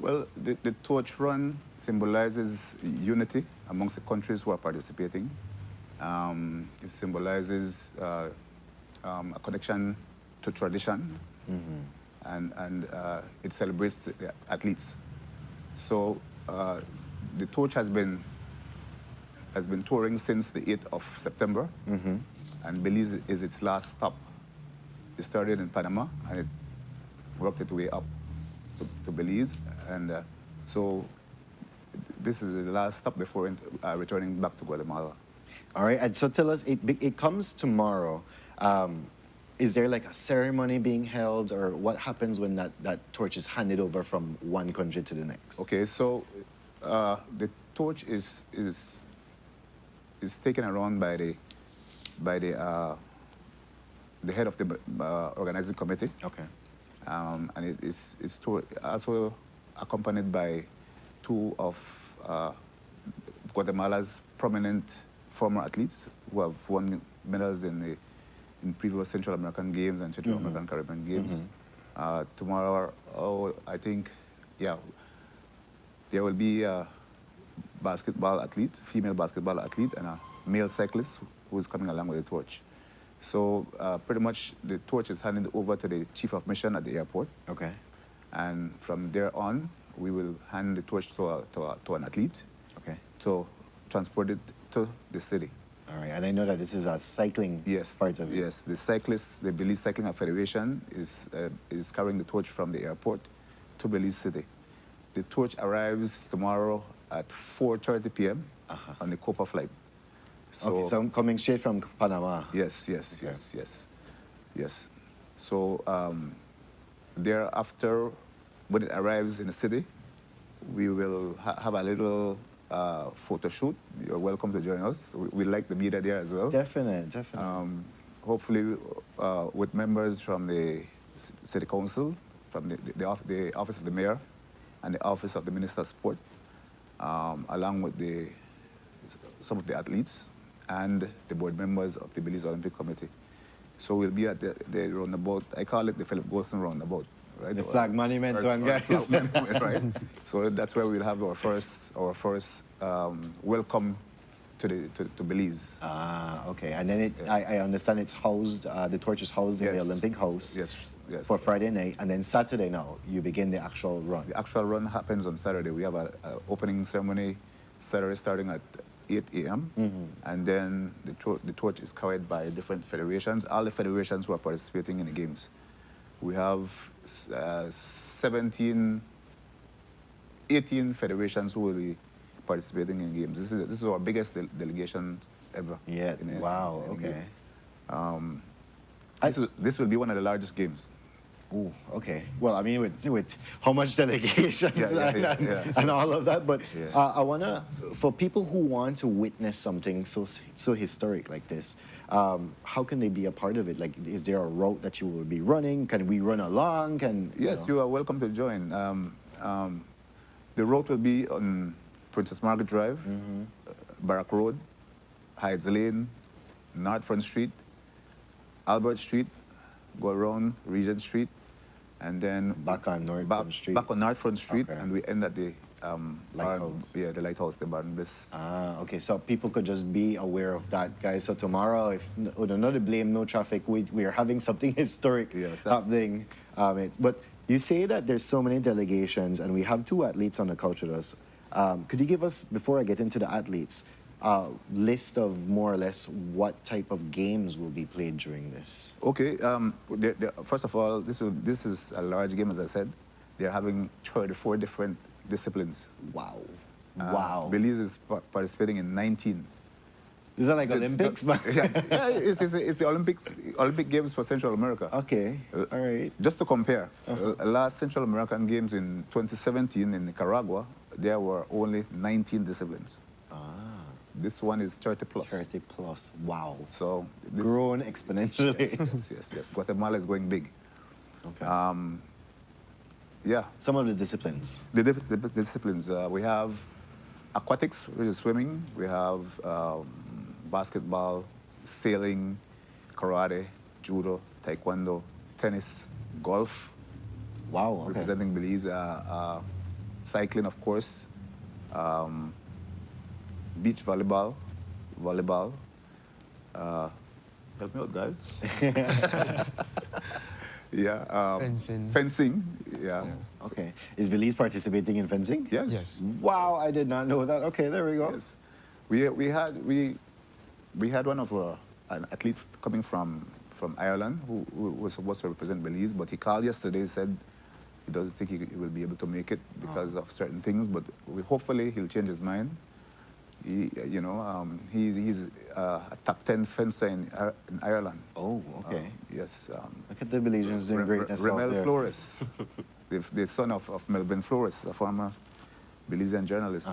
Well, the Torch Run symbolizes unity amongst the countries who are participating. It symbolizes a connection to tradition, and it celebrates the athletes So the torch has been touring since the 8th of September, and Belize is its last stop. It started in Panama, and it worked its way up to Belize, and so this is the last stop before returning back to Guatemala. All right, and so tell us, it comes tomorrow. Is there like a ceremony being held, or what happens when that torch is handed over from one country to the next? Okay, so the torch is taken around by the head of the organizing committee. Okay. And it is also accompanied by two of Guatemala's prominent former athletes who have won medals in previous Central American Games and Central American Caribbean Games. Tomorrow, I think, yeah, there will be a basketball athlete, female basketball athlete, and a male cyclist who is coming along with the torch. So pretty much the torch is handed over to the chief of mission at the airport. Okay. And from there on, we will hand the torch to an athlete. Okay. To transport it to the city. All right, and I know that this is a cycling part of it. Yes, the cyclists, the Belize Cycling Federation is carrying the torch from the airport to Belize City. The torch arrives tomorrow at 4:30 p.m. On the Copa flight. So, okay, so I'm coming straight from Panama. Yes. So thereafter, when it arrives in the city, we will have a little photo shoot. You're welcome to join us. We like the media there as well. Definitely. Hopefully, with members from the city council, from the office of the mayor, and the office of the minister of sport, along with some of the athletes and the board members of the Belize Olympic Committee. So we'll be at the roundabout. I call it the Philip Golson roundabout. Right? The flag monument one, guys. Flag monument, right? So that's where we'll have our first welcome to Belize. Okay. And then I understand it's housed. The torch is housed in the Olympic House. Yes. For Friday night, and then Saturday now you begin the actual run. The actual run happens on Saturday. We have an opening ceremony Saturday starting at 8 a.m. And then the torch is carried by different federations. All the federations who are participating in the games. We have 18 federations who will be participating in games. This is our biggest delegation ever. Yeah. Wow. Okay. This will be one of the largest games. Ooh, okay. Well, I mean, with how much delegations and all of that, but I wanna, for people who want to witness something so historic like this, how can they be a part of it? Like, is there a route that you will be running? Can we run along? Yes, you are welcome to join. The route will be on Princess Margaret Drive, Barrack Road, Heights Lane, North Front Street, Albert Street, go around Regent Street, and then back on North Front Street. Back on North Front Street, and we end at the lighthouse. The lighthouse, the Barn Bliss. Okay, so people could just be aware of that, guys. So tomorrow, if no blame, no traffic, we are having something historic happening. But you say that there's so many delegations, and we have two athletes on the couch with us. Could you give us, before I get into the athletes, a list of more or less what type of games will be played during this? Okay. First of all, this is a large game, as I said. They're having 34 different disciplines. Wow. Wow. Belize is participating in 19. Is that like Olympics? It's the Olympic Games for Central America. Okay, all right. Just to compare, last Central American Games in 2017 in Nicaragua, there were only 19 disciplines. This one is 30 plus. 30 plus, wow. So grown exponentially. Yes. Guatemala is going big. Okay. Some of the disciplines. The disciplines, we have aquatics, which is swimming. We have basketball, sailing, karate, judo, taekwondo, tennis, golf. Wow, okay. Representing Belize. Cycling, of course. Beach volleyball. Help me out, guys. Yeah. Fencing. Fencing. Yeah. Okay. Is Belize participating in fencing? Yes. Yes. Wow, I did not know that. Okay, there we go. Yes. We had one of an athlete coming from Ireland who was supposed to represent Belize, but he called yesterday, said he doesn't think he will be able to make it because of certain things, but hopefully he'll change his mind. He's a top 10 fencer in Ireland. Oh, okay. Yes. Look at the Belizeans doing greatness out there. Flores, the son of Melvin Flores, a former Belizean journalist.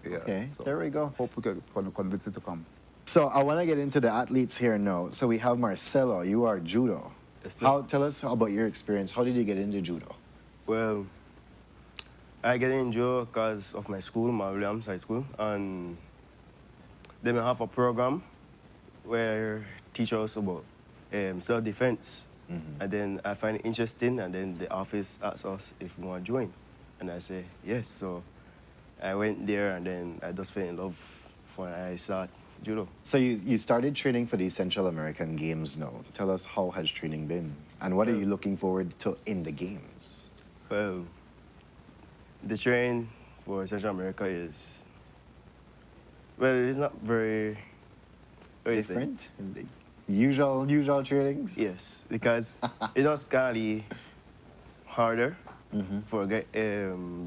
Yeah, Okay, so there we go. Hope we can convince him to come. So I want to get into the athletes here now. So we have Marcelo. You are judo. Yes, sir. Tell us about your experience. How did you get into judo? Well, I get in judo because of my school, my Williams High School, and they may have a program where teach us about self-defense. And then I find it interesting, and then the office asks us if we want to join. And I say yes. So I went there, and then I just fell in love when I started judo. So you started training for these Central American Games now. Tell us, how has training been? And what are you looking forward to in the Games? Well, the training for Central America is, well, it's not very different. Usual trainings. Yes, because it was kind of harder for get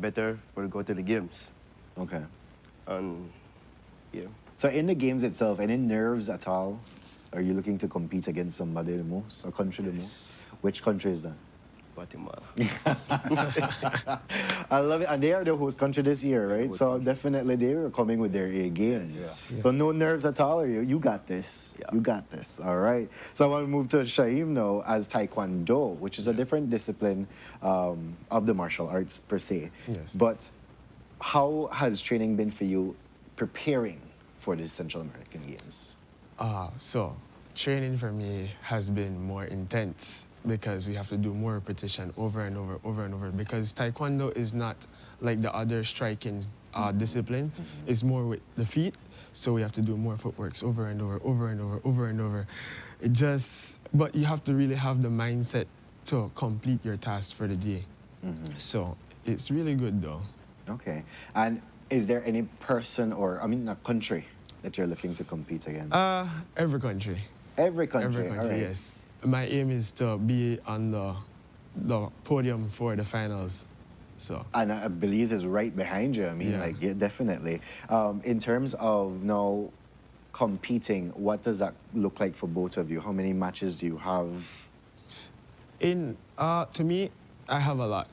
better for go to the games. Okay. And yeah. So in the Games itself, any nerves at all? Are you looking to compete against somebody the most, or country the most? Which country is that? Guatemala. I love it. And they are the host country this year, right? So definitely they are coming with their A games. Yeah. So no nerves at all. Or you got this. Yeah. You got this. All right. So I want to move to Shaim now as Taekwondo, which is a different discipline of the martial arts per se. Yes. But how has training been for you preparing for the Central American Games? So training for me has been more intense because we have to do more repetition over and over, because Taekwondo is not like the other striking discipline. It's more with the feet, so we have to do more footworks over and over. But you have to really have the mindset to complete your task for the day. So it's really good though. Okay. And is there any person a country that you're looking to compete against? Every country. Every country, Every country, all right. yes. My aim is to be on the podium for the finals. So. And Belize is right behind you. I mean, yeah, definitely. In terms of now competing, what does that look like for both of you? How many matches do you have? To me, I have a lot.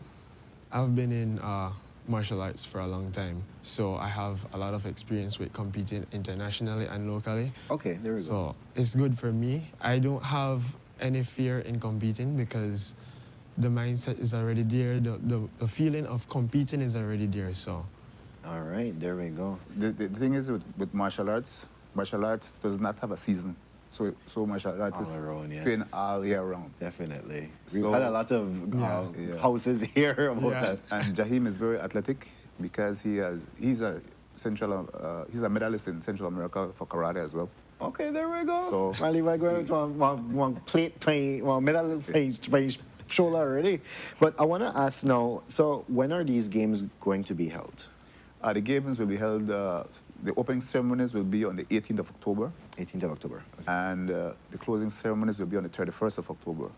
I've been in martial arts for a long time, so I have a lot of experience with competing internationally and locally. Okay, there we go. So it's good for me. I don't have any fear in competing because the mindset is already there. The feeling of competing is already there. So. All right, there we go. The thing is with martial arts does not have a season. So martial artists train all year round. Definitely. We've had a lot of houses here about that. And Jahim is very athletic because he's a medalist in Central America for karate as well. Okay, there we go. So I'll leave going to one medal play shoulder already. But I want to ask now, so when are these games going to be held? The games will be held, the opening ceremonies will be on the 18th of October. 18th of October. Okay. And the closing ceremonies will be on the 31st of October.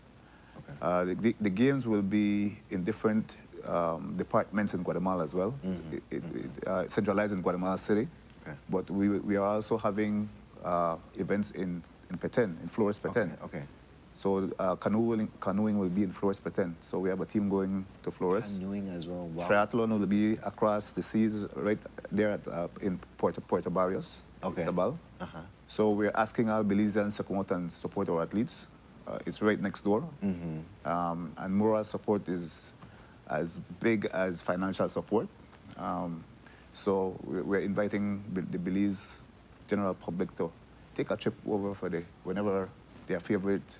Okay. The games will be in different departments in Guatemala as well, centralized in Guatemala City. Okay. But we are also having events in Petén, in Flores Petén. Okay. So canoeing will be in Flores Petén. So we have a team going to Flores. Canoeing as well. Wow. Triathlon will be across the seas right there in Puerto Barrios, Sabal. So we're asking our Belizeans to come out and support our athletes. It's right next door. And moral support is as big as financial support. So we're inviting the Belize general public to take a trip over for whenever their favorite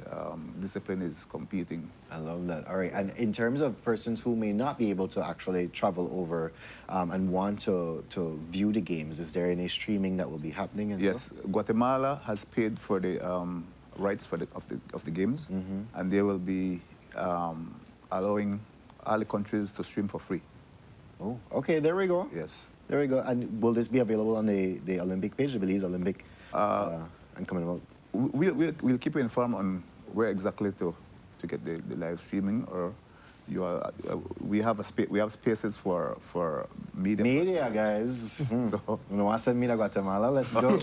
discipline is competing. I love that. All right. And in terms of persons who may not be able to actually travel over and want to view the games, is there any streaming that will be happening? And yes, Guatemala has paid for the rights of the games, and they will be allowing all the countries to stream for free. Oh, okay, there we go. Yes. There we go. And will this be available on the Olympic page, the Belize Olympic, and coming out? We'll keep you informed on where exactly to get the live streaming, or we have spaces for media guys. So you know, I send me to Guatemala. Let's go.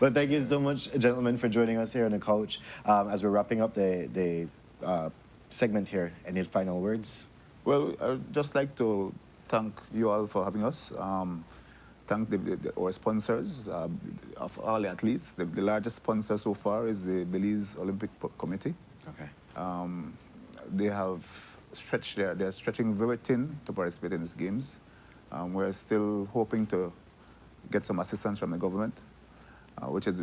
But thank you so much, gentlemen, for joining us here on the couch. As we're wrapping up the segment here, any final words? Well, I'd just like to thank you all for having us. Thank our sponsors of all the athletes. The largest sponsor so far is the Belize Olympic Committee. Okay. They have stretched they're stretching very thin to participate in these games. We're still hoping to get some assistance from the government, which is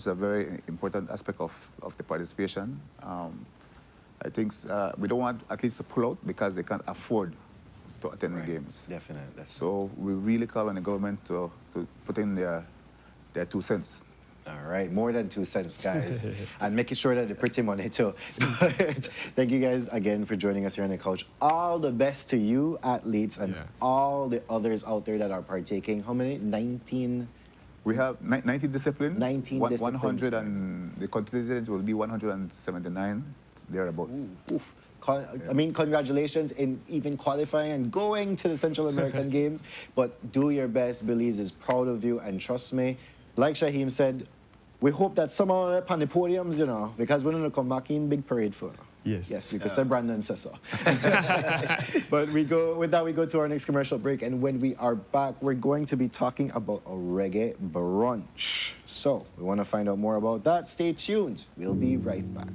a very important aspect of the participation. I think we don't want athletes to pull out because they can't afford to attend the games. Definitely. So we really call on the government to put in their 2 cents. All right, more than 2 cents, guys. And making sure that they're pretty money too. Thank you guys again for joining us here on the couch. All the best to you, athletes, and all the others out there that are partaking. How many? 19? We have 19 disciplines. 19 disciplines. 100 and the contingent will be 179, thereabouts. Oof. I mean, congratulations in even qualifying and going to the Central American Games. But do your best. Belize is proud of you, and trust me, like Shaheem said, we hope that someone up on the podiums, you know, because we're going to come back in big parade for. Yes. Yes, you can say Brandon says so. But with that, we go to our next commercial break. And when we are back, we're going to be talking about a reggae brunch. So we want to find out more about that. Stay tuned. We'll be right back.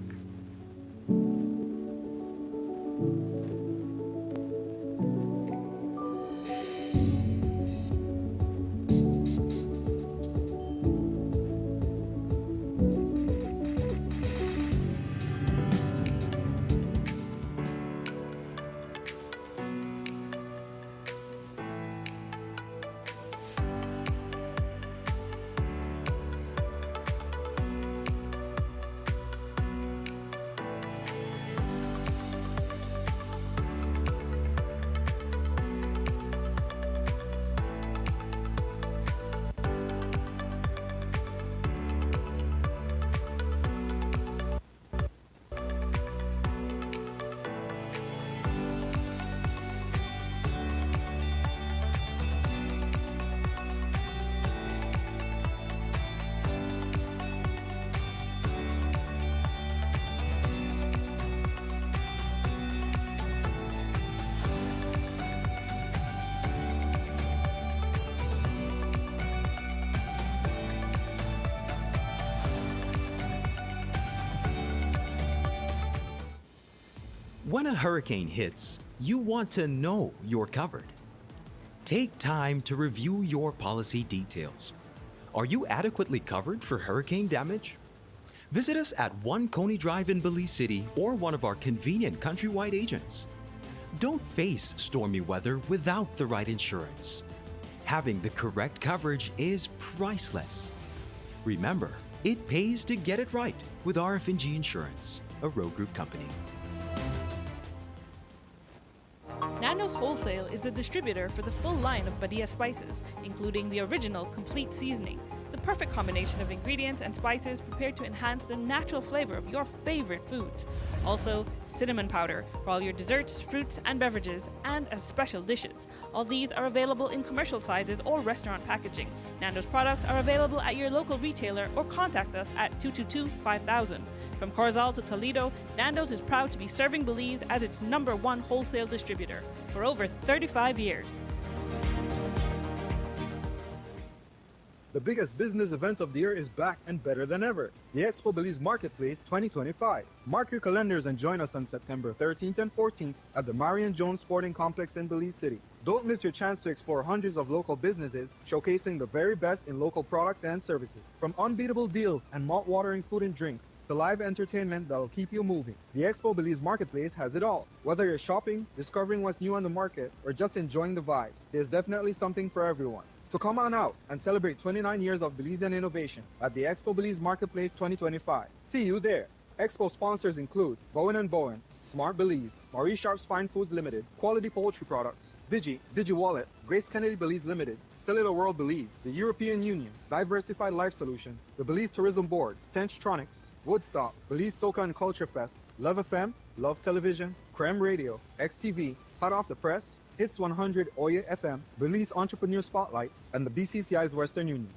When a hurricane hits, you want to know you're covered. Take time to review your policy details. Are you adequately covered for hurricane damage? Visit us at 1 Coney Drive in Belize City or one of our convenient countrywide agents. Don't face stormy weather without the right insurance. Having the correct coverage is priceless. Remember, it pays to get it right with RF&G Insurance, a Road Group company. Nando's Wholesale is the distributor for the full line of Badia spices, including the original complete seasoning, the perfect combination of ingredients and spices prepared to enhance the natural flavor of your favorite foods. Also, cinnamon powder for all your desserts, fruits, and beverages, and as special dishes. All these are available in commercial sizes or restaurant packaging. Nando's products are available at your local retailer or contact us at 222-5000. From Corzal to Toledo, Nando's is proud to be serving Belize as its #1 wholesale distributor for over 35 years. The biggest business event of the year is back and better than ever. The Expo Belize Marketplace 2025. Mark your calendars and join us on September 13th and 14th at the Marion Jones Sporting Complex in Belize City. Don't miss your chance to explore hundreds of local businesses showcasing the very best in local products and services. From unbeatable deals and mouth-watering food and drinks to live entertainment that'll keep you moving. The Expo Belize Marketplace has it all. Whether you're shopping, discovering what's new on the market, or just enjoying the vibes, there's definitely something for everyone. So come on out and celebrate 29 years of Belizean innovation at the Expo Belize Marketplace 2025. See you there. Expo sponsors include Bowen & Bowen, Smart Belize, Maurice Sharp's Fine Foods Limited, Quality Poultry Products, DigiWallet, Grace Kennedy Belize Limited, Cellular World Belize, the European Union, Diversified Life Solutions, the Belize Tourism Board, Tenchtronics, Woodstock, Belize Soca and Culture Fest, Love FM, Love Television, Creme Radio, XTV, Hot Off the Press, Hits 100 Oye FM, Belize Entrepreneur Spotlight, and the BCCI's Western Union.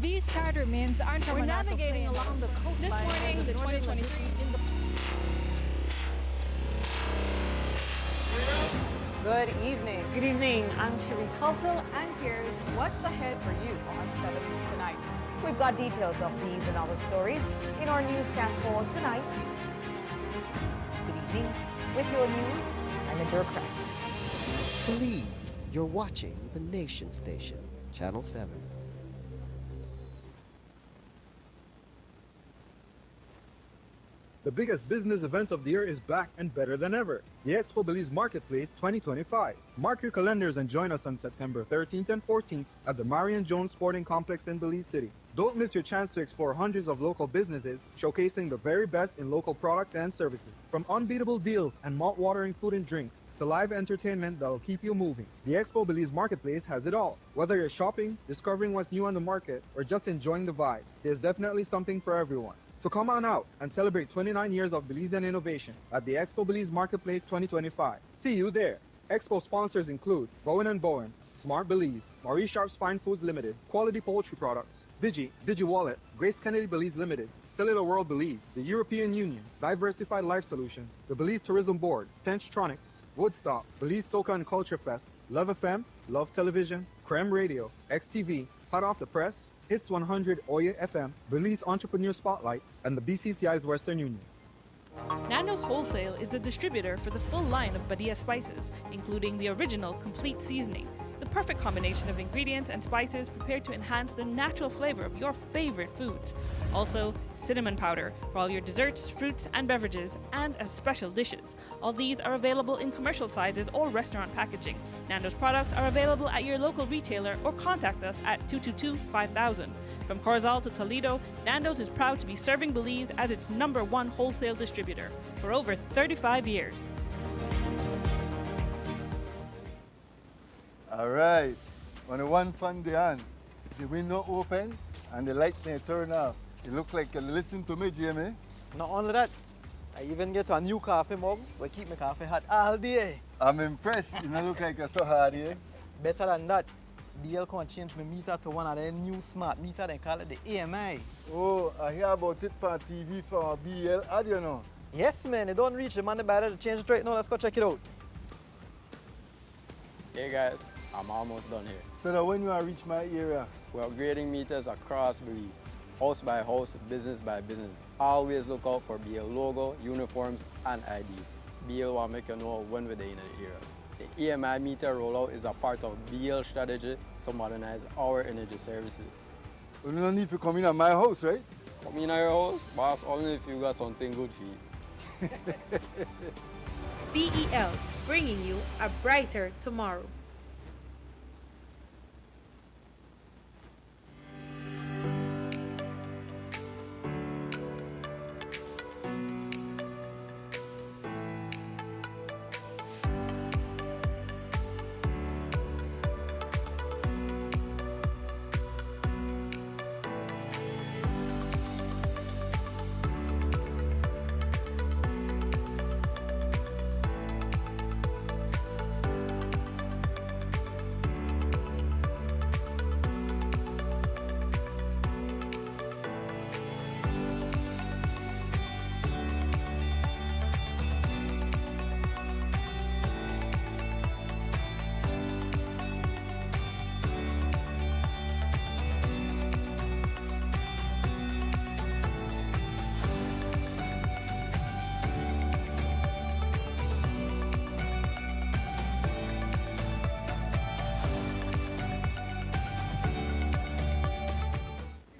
These charter means aren't We're navigating along the coastline. This morning, the 2023 Good evening. Good evening. I'm Cherie Culfil, and here's what's ahead for you on 7 News tonight. We've got details of these and other stories in our newscast for tonight. Good evening. With your news, I'm Adira Craig. Please, you're watching the Nation Station, Channel 7. The biggest business event of the year is back and better than ever. The Expo Belize Marketplace 2025. Mark your calendars and join us on September 13th and 14th at the Marion Jones Sporting Complex in Belize City. Don't miss your chance to explore hundreds of local businesses showcasing the very best in local products and services. From unbeatable deals and mouth-watering food and drinks to live entertainment that'll keep you moving. The Expo Belize Marketplace has it all. Whether you're shopping, discovering what's new on the market, or just enjoying the vibes, there's definitely something for everyone. So come on out and celebrate 29 years of Belizean innovation at the Expo Belize Marketplace 2025. See you there. Expo sponsors include Bowen & Bowen, Smart Belize, Maurice Sharp's Fine Foods Limited, Quality Poultry Products, DigiWallet, Grace Kennedy Belize Limited, Cellular World Belize, the European Union, Diversified Life Solutions, the Belize Tourism Board, Tenchtronics, Woodstock, Belize Soca and Culture Fest, Love FM, Love Television, Creme Radio, XTV, Hot Off the Press, Hits 100 Oye FM, Belize Entrepreneur Spotlight, and the BCCI's Western Union. Nando's Wholesale is the distributor for the full line of Badia spices, including the original complete seasoning, the perfect combination of ingredients and spices prepared to enhance the natural flavor of your favorite foods. Also, cinnamon powder for all your desserts, fruits, and beverages, and as special dishes. All these are available in commercial sizes or restaurant packaging. Nando's products are available at your local retailer or contact us at 222-5000. From Corozal to Toledo, Nando's is proud to be serving Belize as its #1 wholesale distributor for over 35 years. All right. On the one fun day on, the window open and the light may turn off. You look like you listen to me, Jamie. Not only that, I even get a new coffee mug where keep my coffee hot all day. I'm impressed. You don't look like you're so hard here. Better than that, BL can change my meter to one of their new smart meter. They call it the AMI. Oh, I hear about it on TV from a BL ad, you know. Yes, man. They don't reach the money better to change it right now. Let's go check it out. Hey guys, I'm almost done here. So that when you reach my area? We're upgrading meters across Belize, house by house, business by business. Always look out for BL logo, uniforms, and IDs. BL will make you know when we're in the area. The EMI meter rollout is a part of BL strategy to modernize our energy services. You don't need to come in at my house, right? Come in at your house, boss, only if you got something good for you. BEL, bringing you a brighter tomorrow.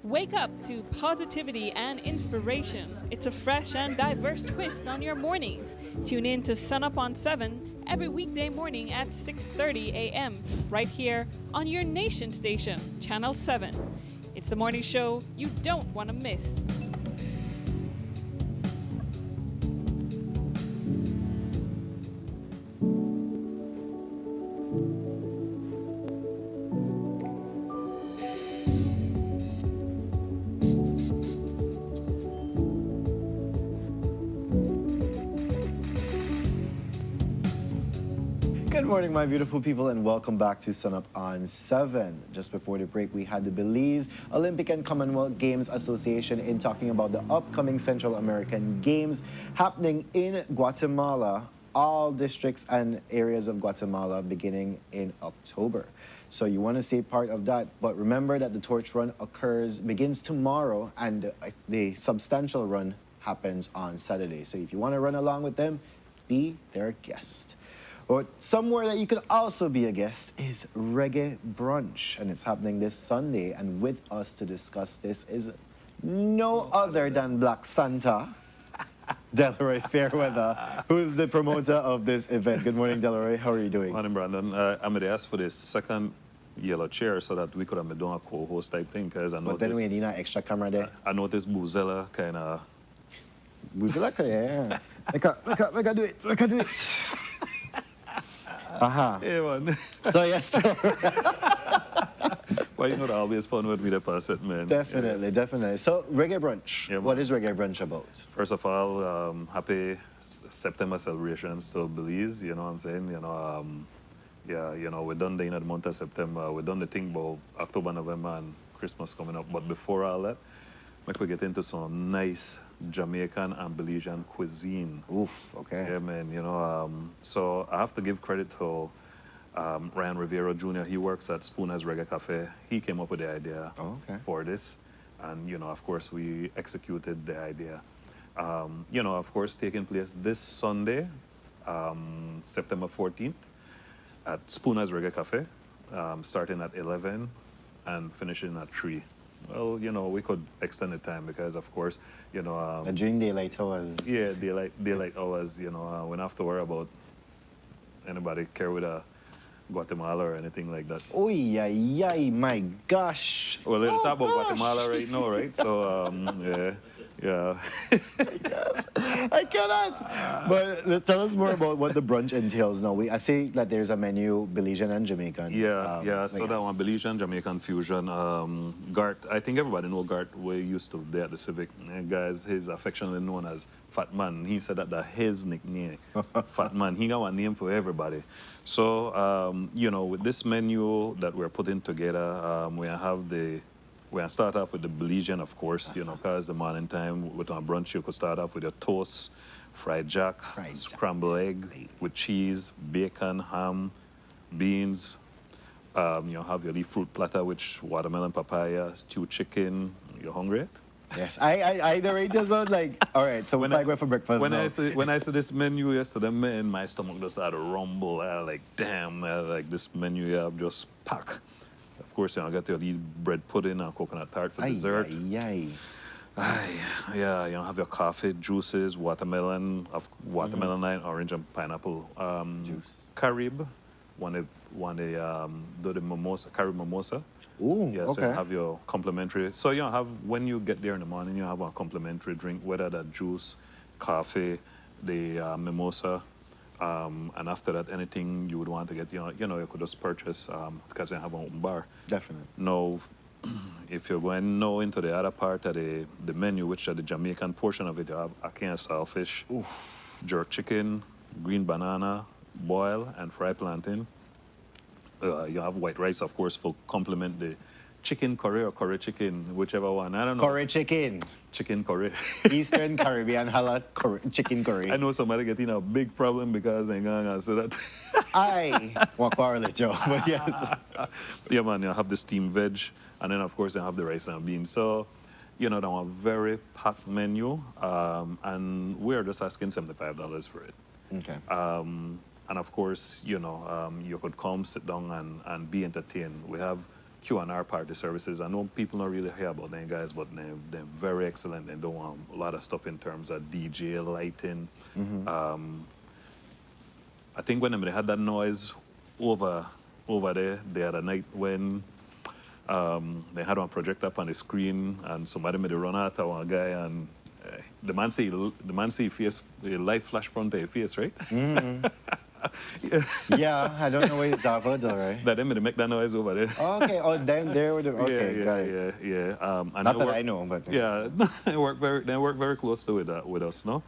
Wake up to positivity and inspiration. It's a fresh and diverse twist on your mornings. Tune in to Sunup on 7 every weekday morning at 6:30 a.m. right here on your nation station, Channel 7. It's the morning show you don't want to miss. Good morning, my beautiful people, and welcome back to Sunup on 7. Just before the break, we had the Belize Olympic and Commonwealth Games Association in talking about the upcoming Central American Games happening in Guatemala, all districts and areas of Guatemala beginning in October. So you want to stay part of that, but remember that the torch run begins tomorrow, and the substantial run happens on Saturday. So if you want to run along with them, be their guest. But somewhere that you could also be a guest is Reggae Brunch, and it's happening this Sunday. And with us to discuss this is no other than Black Santa, Delroy Fairweather, who's the promoter of this event. Good morning, Delroy. How are you doing? Morning, Brandon. I'm going to ask for the second yellow chair so that we could have been doing a co-host type thing, because I noticed... But then we need an extra camera there. I noticed Boozella kind of... Boozella, yeah. Make a do it. Make a do it. Aha. Hey, man. So, yes. Well, you know, that always fun with me to pass it, man. Definitely, definitely. So, Reggae Brunch. Yeah, what is Reggae Brunch about? First of all, happy September celebrations to Belize, you know what I'm saying? You know, yeah, you know, we're done the month of September. We're done the thing about October, November, and Christmas coming up. But before all that, we get into some nice Jamaican and Belizean cuisine. Oof, okay. Yeah, man, you know, so I have to give credit to Ryan Rivera Jr. He works at Spooner's Reggae Cafe. He came up with the idea for this. And, you know, of course, we executed the idea. You know, of course, taking place this Sunday, September 14th, at Spooner's Reggae Cafe, starting at 11 and finishing at 3. Well, you know, we could extend the time because, of course, you know... during daylight hours. Yeah, daylight hours, you know, we don't have to worry about anybody care with a Guatemala or anything like that. Oh, yeah, my gosh. Well, let's talk about Guatemala right now, right? So, yeah. I cannot. But tell us more about what the brunch entails now. I see that there's a menu, Belizean and Jamaican. Yeah, so that one, Belizean, Jamaican fusion. Gart, I think everybody know Gart. We used to there at the Civic. Guys, he's affectionately known as Fat Man. He said that's his nickname, Fat Man. He got one name for everybody. So, you know, with this menu that we're putting together, we're start off with the Belizean, of course, you know, because the morning time with our brunch, you could start off with your toast, fried jack, scrambled egg with cheese, bacon, ham, beans. You have your leaf fruit platter, which watermelon, papaya, stewed chicken. You hungry? Yes, I the rate is like, all right, so when I go for breakfast when now. when I saw this menu yesterday, man, my stomach just started to rumble. I like, damn, like this menu here, I'm just packed. Of course, you know, I got your lead bread pudding and coconut tart for dessert. Yeah, you know, have your coffee, juices, watermelon, line, orange and pineapple. Juice. Carib, do the mimosa, Carib mimosa. Ooh, yeah, so you have your complimentary. So you have, when you get there in the morning, you have a complimentary drink, whether that juice, coffee, the mimosa. And after that, anything you would want to get, you know, you could just purchase because they have an open bar. Definitely. Now, if you're going now into the other part of the menu, which are the Jamaican portion of it, you have ackee and saltfish, jerk chicken, green banana, boil and fried plantain. You have white rice, of course, for complement the chicken curry or curry chicken, whichever one. I don't know. Curry chicken. Chicken curry. Eastern Caribbean halal chicken curry. I know somebody getting a big problem because I'm going to answer that. I want quarrel it, Joe, but yes. Yeah, man, you have the steamed veg, and then, of course, you have the rice and beans. So, you know, that's a very packed menu, and we're just asking $75 for it. Okay. And, of course, you know, you could come, sit down, and be entertained. We have Q&R party services. I know people don't really hear about them guys, but they're very excellent. They do a lot of stuff in terms of DJ, lighting, I think when they had that noise over there the other night when they had one projector up on the screen and somebody made a run at one guy and the man see face, a light flash front of your face, right? Yeah, I don't know where it's at, but all right. That they made make that noise over there. Okay, oh, then there with the, okay, got it. Yeah. And Not they that I know, but yeah, they work very closely with us, no.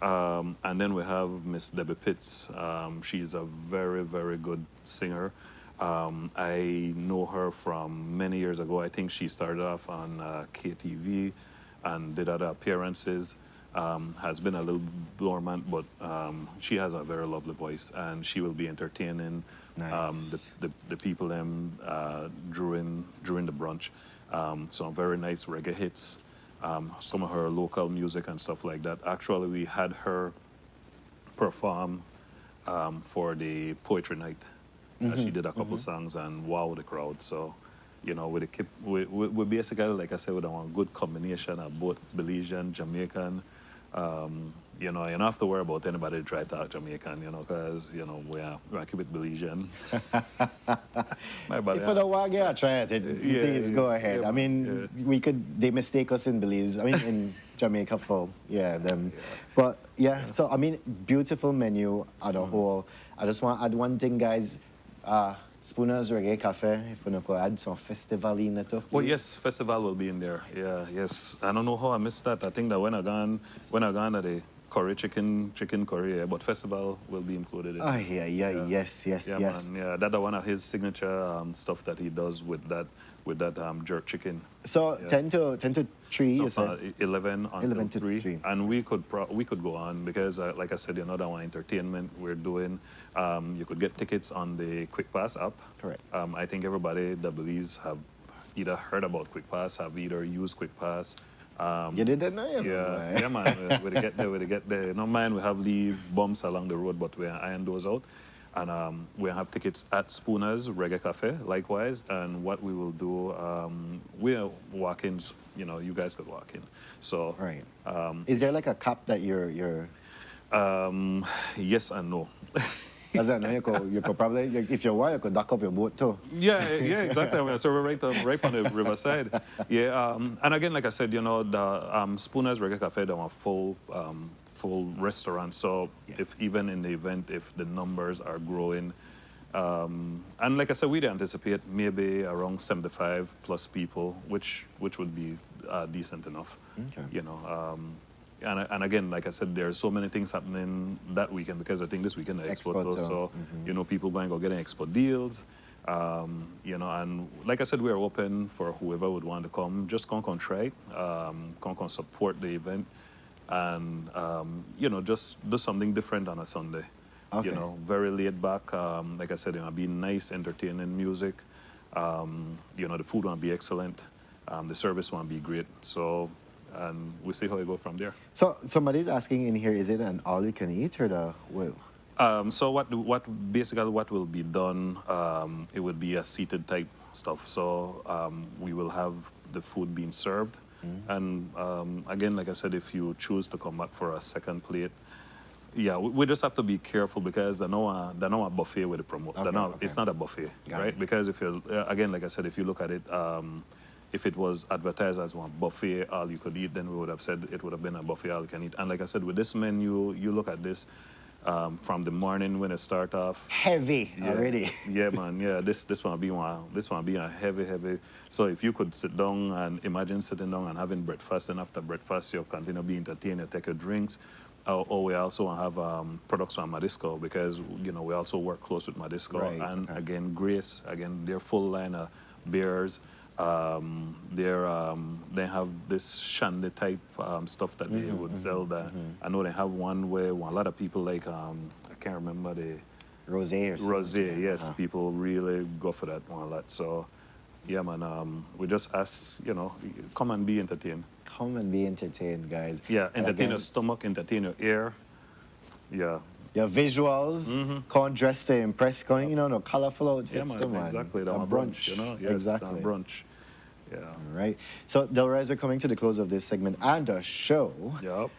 And then we have Miss Debbie Pitts. She's a very, very good singer. I know her from many years ago. I think she started off on KTV and did other appearances. Has been a little dormant, but she has a very lovely voice, and she will be entertaining the people during the brunch. Some very nice reggae hits, some of her local music and stuff like that. Actually, we had her perform for the poetry night. She did a couple songs and wowed the crowd. So, you know, we basically, like I said, with a good combination of both Belizean, Jamaican. You know, you don't have to worry about anybody try to talk Jamaican, you know, because, you know, we keep it Belizean. My bad, if you don't want to try it, please go ahead. I mean, they mistake us in Belize, I mean, in Jamaica for, them. But, so, I mean, beautiful menu as a whole. I just want to add one thing, guys. Spooner's Reggae Cafe, if you could add some festival in it. Oh yes, festival will be in there. Yeah, yes. I don't know how I missed that. I think that when I gone at the curry chicken curry, but festival will be included in it. Yes. Man, yeah, that's one of his signature stuff that he does with that jerk chicken. So 10 to 3, you said? 11 11 to to 3. And we could go on because, like I said, you know, that one entertainment we're doing. You could get tickets on the Quick Pass app. Correct. I think everybody that believes have either heard about Quick Pass, have either used Quick Pass. You did that now? Yeah, man. We get there. No mind, we have the bumps along the road, but we iron those out. And we have tickets at Spooner's Reggae Cafe, likewise. And what we will do, we're walk-ins, you know, you guys could walk in. So, right. Is there like a cap that you're... Yes and no. As I know, you could probably, if you want, you could dock up your boat too. Yeah, exactly. So we're right on the riverside. Yeah, and again, like I said, you know, the Spooner's Reggae Cafe, they're a full restaurant. So if even in the event, if the numbers are growing, and like I said, we'd anticipate maybe around 75 plus people, which would be decent enough. Okay. You know. And again, like I said, there's so many things happening that weekend because I think this weekend is Expo too. So, you know, people going to go getting Expo deals. You know, and like I said, we're open for whoever would want to come. Just come try, come support the event, and you know, just do something different on a Sunday. Okay. You know, very laid back. Like I said, it'll be nice, entertaining music. You know, the food will be excellent. The service will be great. So. And we'll see how it goes from there. So somebody's asking in here, is it an all-you-can-eat or the well? So what will be done? It would be a seated type stuff. So we will have the food being served, and again, like I said, if you choose to come back for a second plate, we just have to be careful because they're not a buffet with the promote. It's not a buffet, right? Because if you again, like I said, if you look at it. If it was advertised as one buffet, all you could eat, then we would have said it would have been a buffet all you can eat. And like I said, with this menu, you look at this from the morning when it start off. Heavy already. Yeah, man. Yeah, this one be a heavy. So if you could sit down and imagine sitting down and having breakfast, and after breakfast you continue being entertained, you take your drinks. Or we also have products from Madisco because you know we also work close with Madisco. Right, and again, Grace, their full line of beers. They have this shandy type stuff that they would sell there. I know they have one where a lot of people like, I can't remember the... Rosé, yes. People really go for that one a lot. So, yeah, man, we just ask, you know, come and be entertained. Come and be entertained, guys. Yeah, entertain your stomach, entertain your ear. Yeah. Your visuals, can't dress to impress, you know, no colorful outfits. Yeah, man, exactly. A brunch, you know? Yes, exactly. A brunch. Yeah. All right. So, Delrez, we're coming to the close of this segment and the show. Yep.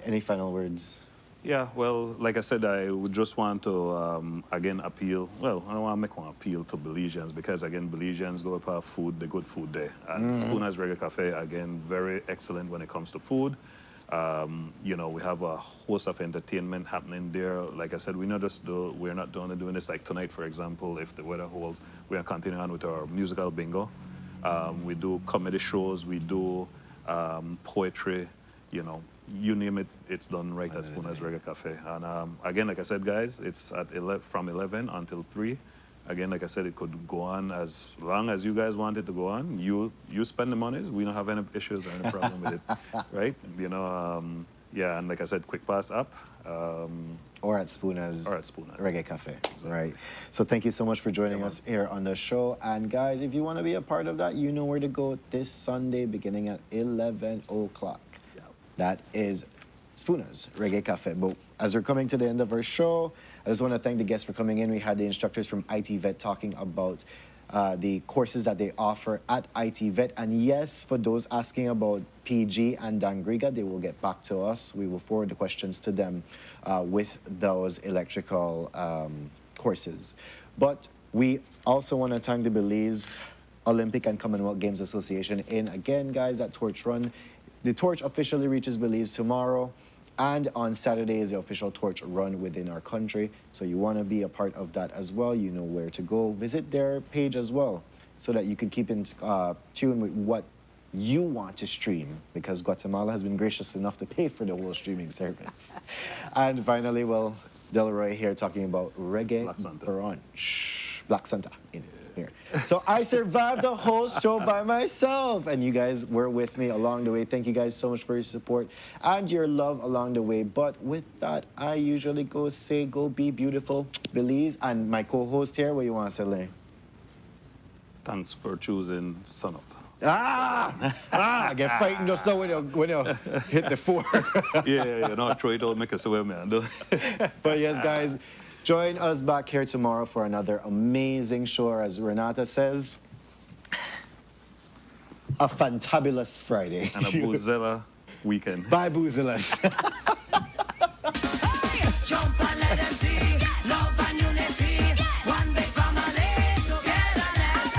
Any final words? Yeah, well, like I said, I would just want to, again, appeal. Well, I don't want to make one appeal to Belizeans because, again, Belizeans go for food, the good food there. And Spooners Reggae Cafe, again, very excellent when it comes to food. You know, we have a host of entertainment happening there. Like I said, we're not only doing this like tonight, for example, if the weather holds, we are continuing on with our musical bingo. We do comedy shows, we do poetry, you know, you name it, it's done right at Spooners Reggae Cafe. And again, like I said, guys, it's at from 11 until 3. Again, like I said, it could go on as long as you guys want it to go on. You spend the money, we don't have any issues or any problem with it, right? You know, yeah, and like I said, Quick Pass app. Or at Spooners Reggae Cafe, right? So thank you so much for joining us here on the show. And guys, if you want to be a part of that, you know where to go this Sunday beginning at 11 o'clock. That is Spooners Reggae Cafe. But as we're coming to the end of our show, I just want to thank the guests for coming in. We had the instructors from ITVET talking about the courses that they offer at ITVET. And yes, for those asking about PG and Dangriga, they will get back to us. We will forward the questions to them with those electrical courses. But we also want to thank the Belize Olympic and Commonwealth Games Association in, again, guys, that torch run. The torch officially reaches Belize tomorrow, and on Saturday is the official torch run within our country. So you want to be a part of that as well. You know where to go. Visit their page as well so that you can keep in tune with what you want to stream, because Guatemala has been gracious enough to pay for the whole streaming service. And finally, well, Delroy here talking about Reggae Brunch. Black Santa in here. So I survived the whole show by myself, and you guys were with me along the way. Thank you guys so much for your support and your love along the way. But with that, I usually go be beautiful, Belize. And my co-host here, what you want to say, Lane? Thanks for choosing Sunup. I get frightened just now when you hit the 4. yeah, no, throw it out, make us away, man. But yes, guys, join us back here tomorrow for another amazing show. As Renata says, a fantabulous Friday. And a Boozella weekend. Bye, Boozellas. Jump and let them see love and unity. One big family togetherness.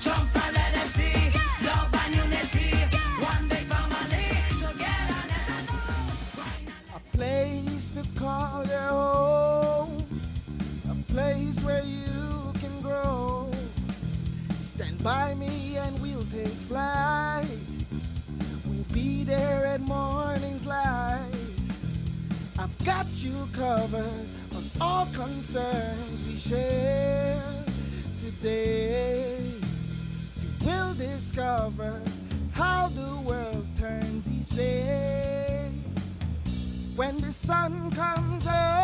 Jump and let them see love and unity. One big family togetherness. A place to call your home. A place where you can grow. Stand by me and we'll take flight. We'll be there at morning's light. I've got you covered on all concerns we share today. You will discover how the world turns each day. When the sun comes up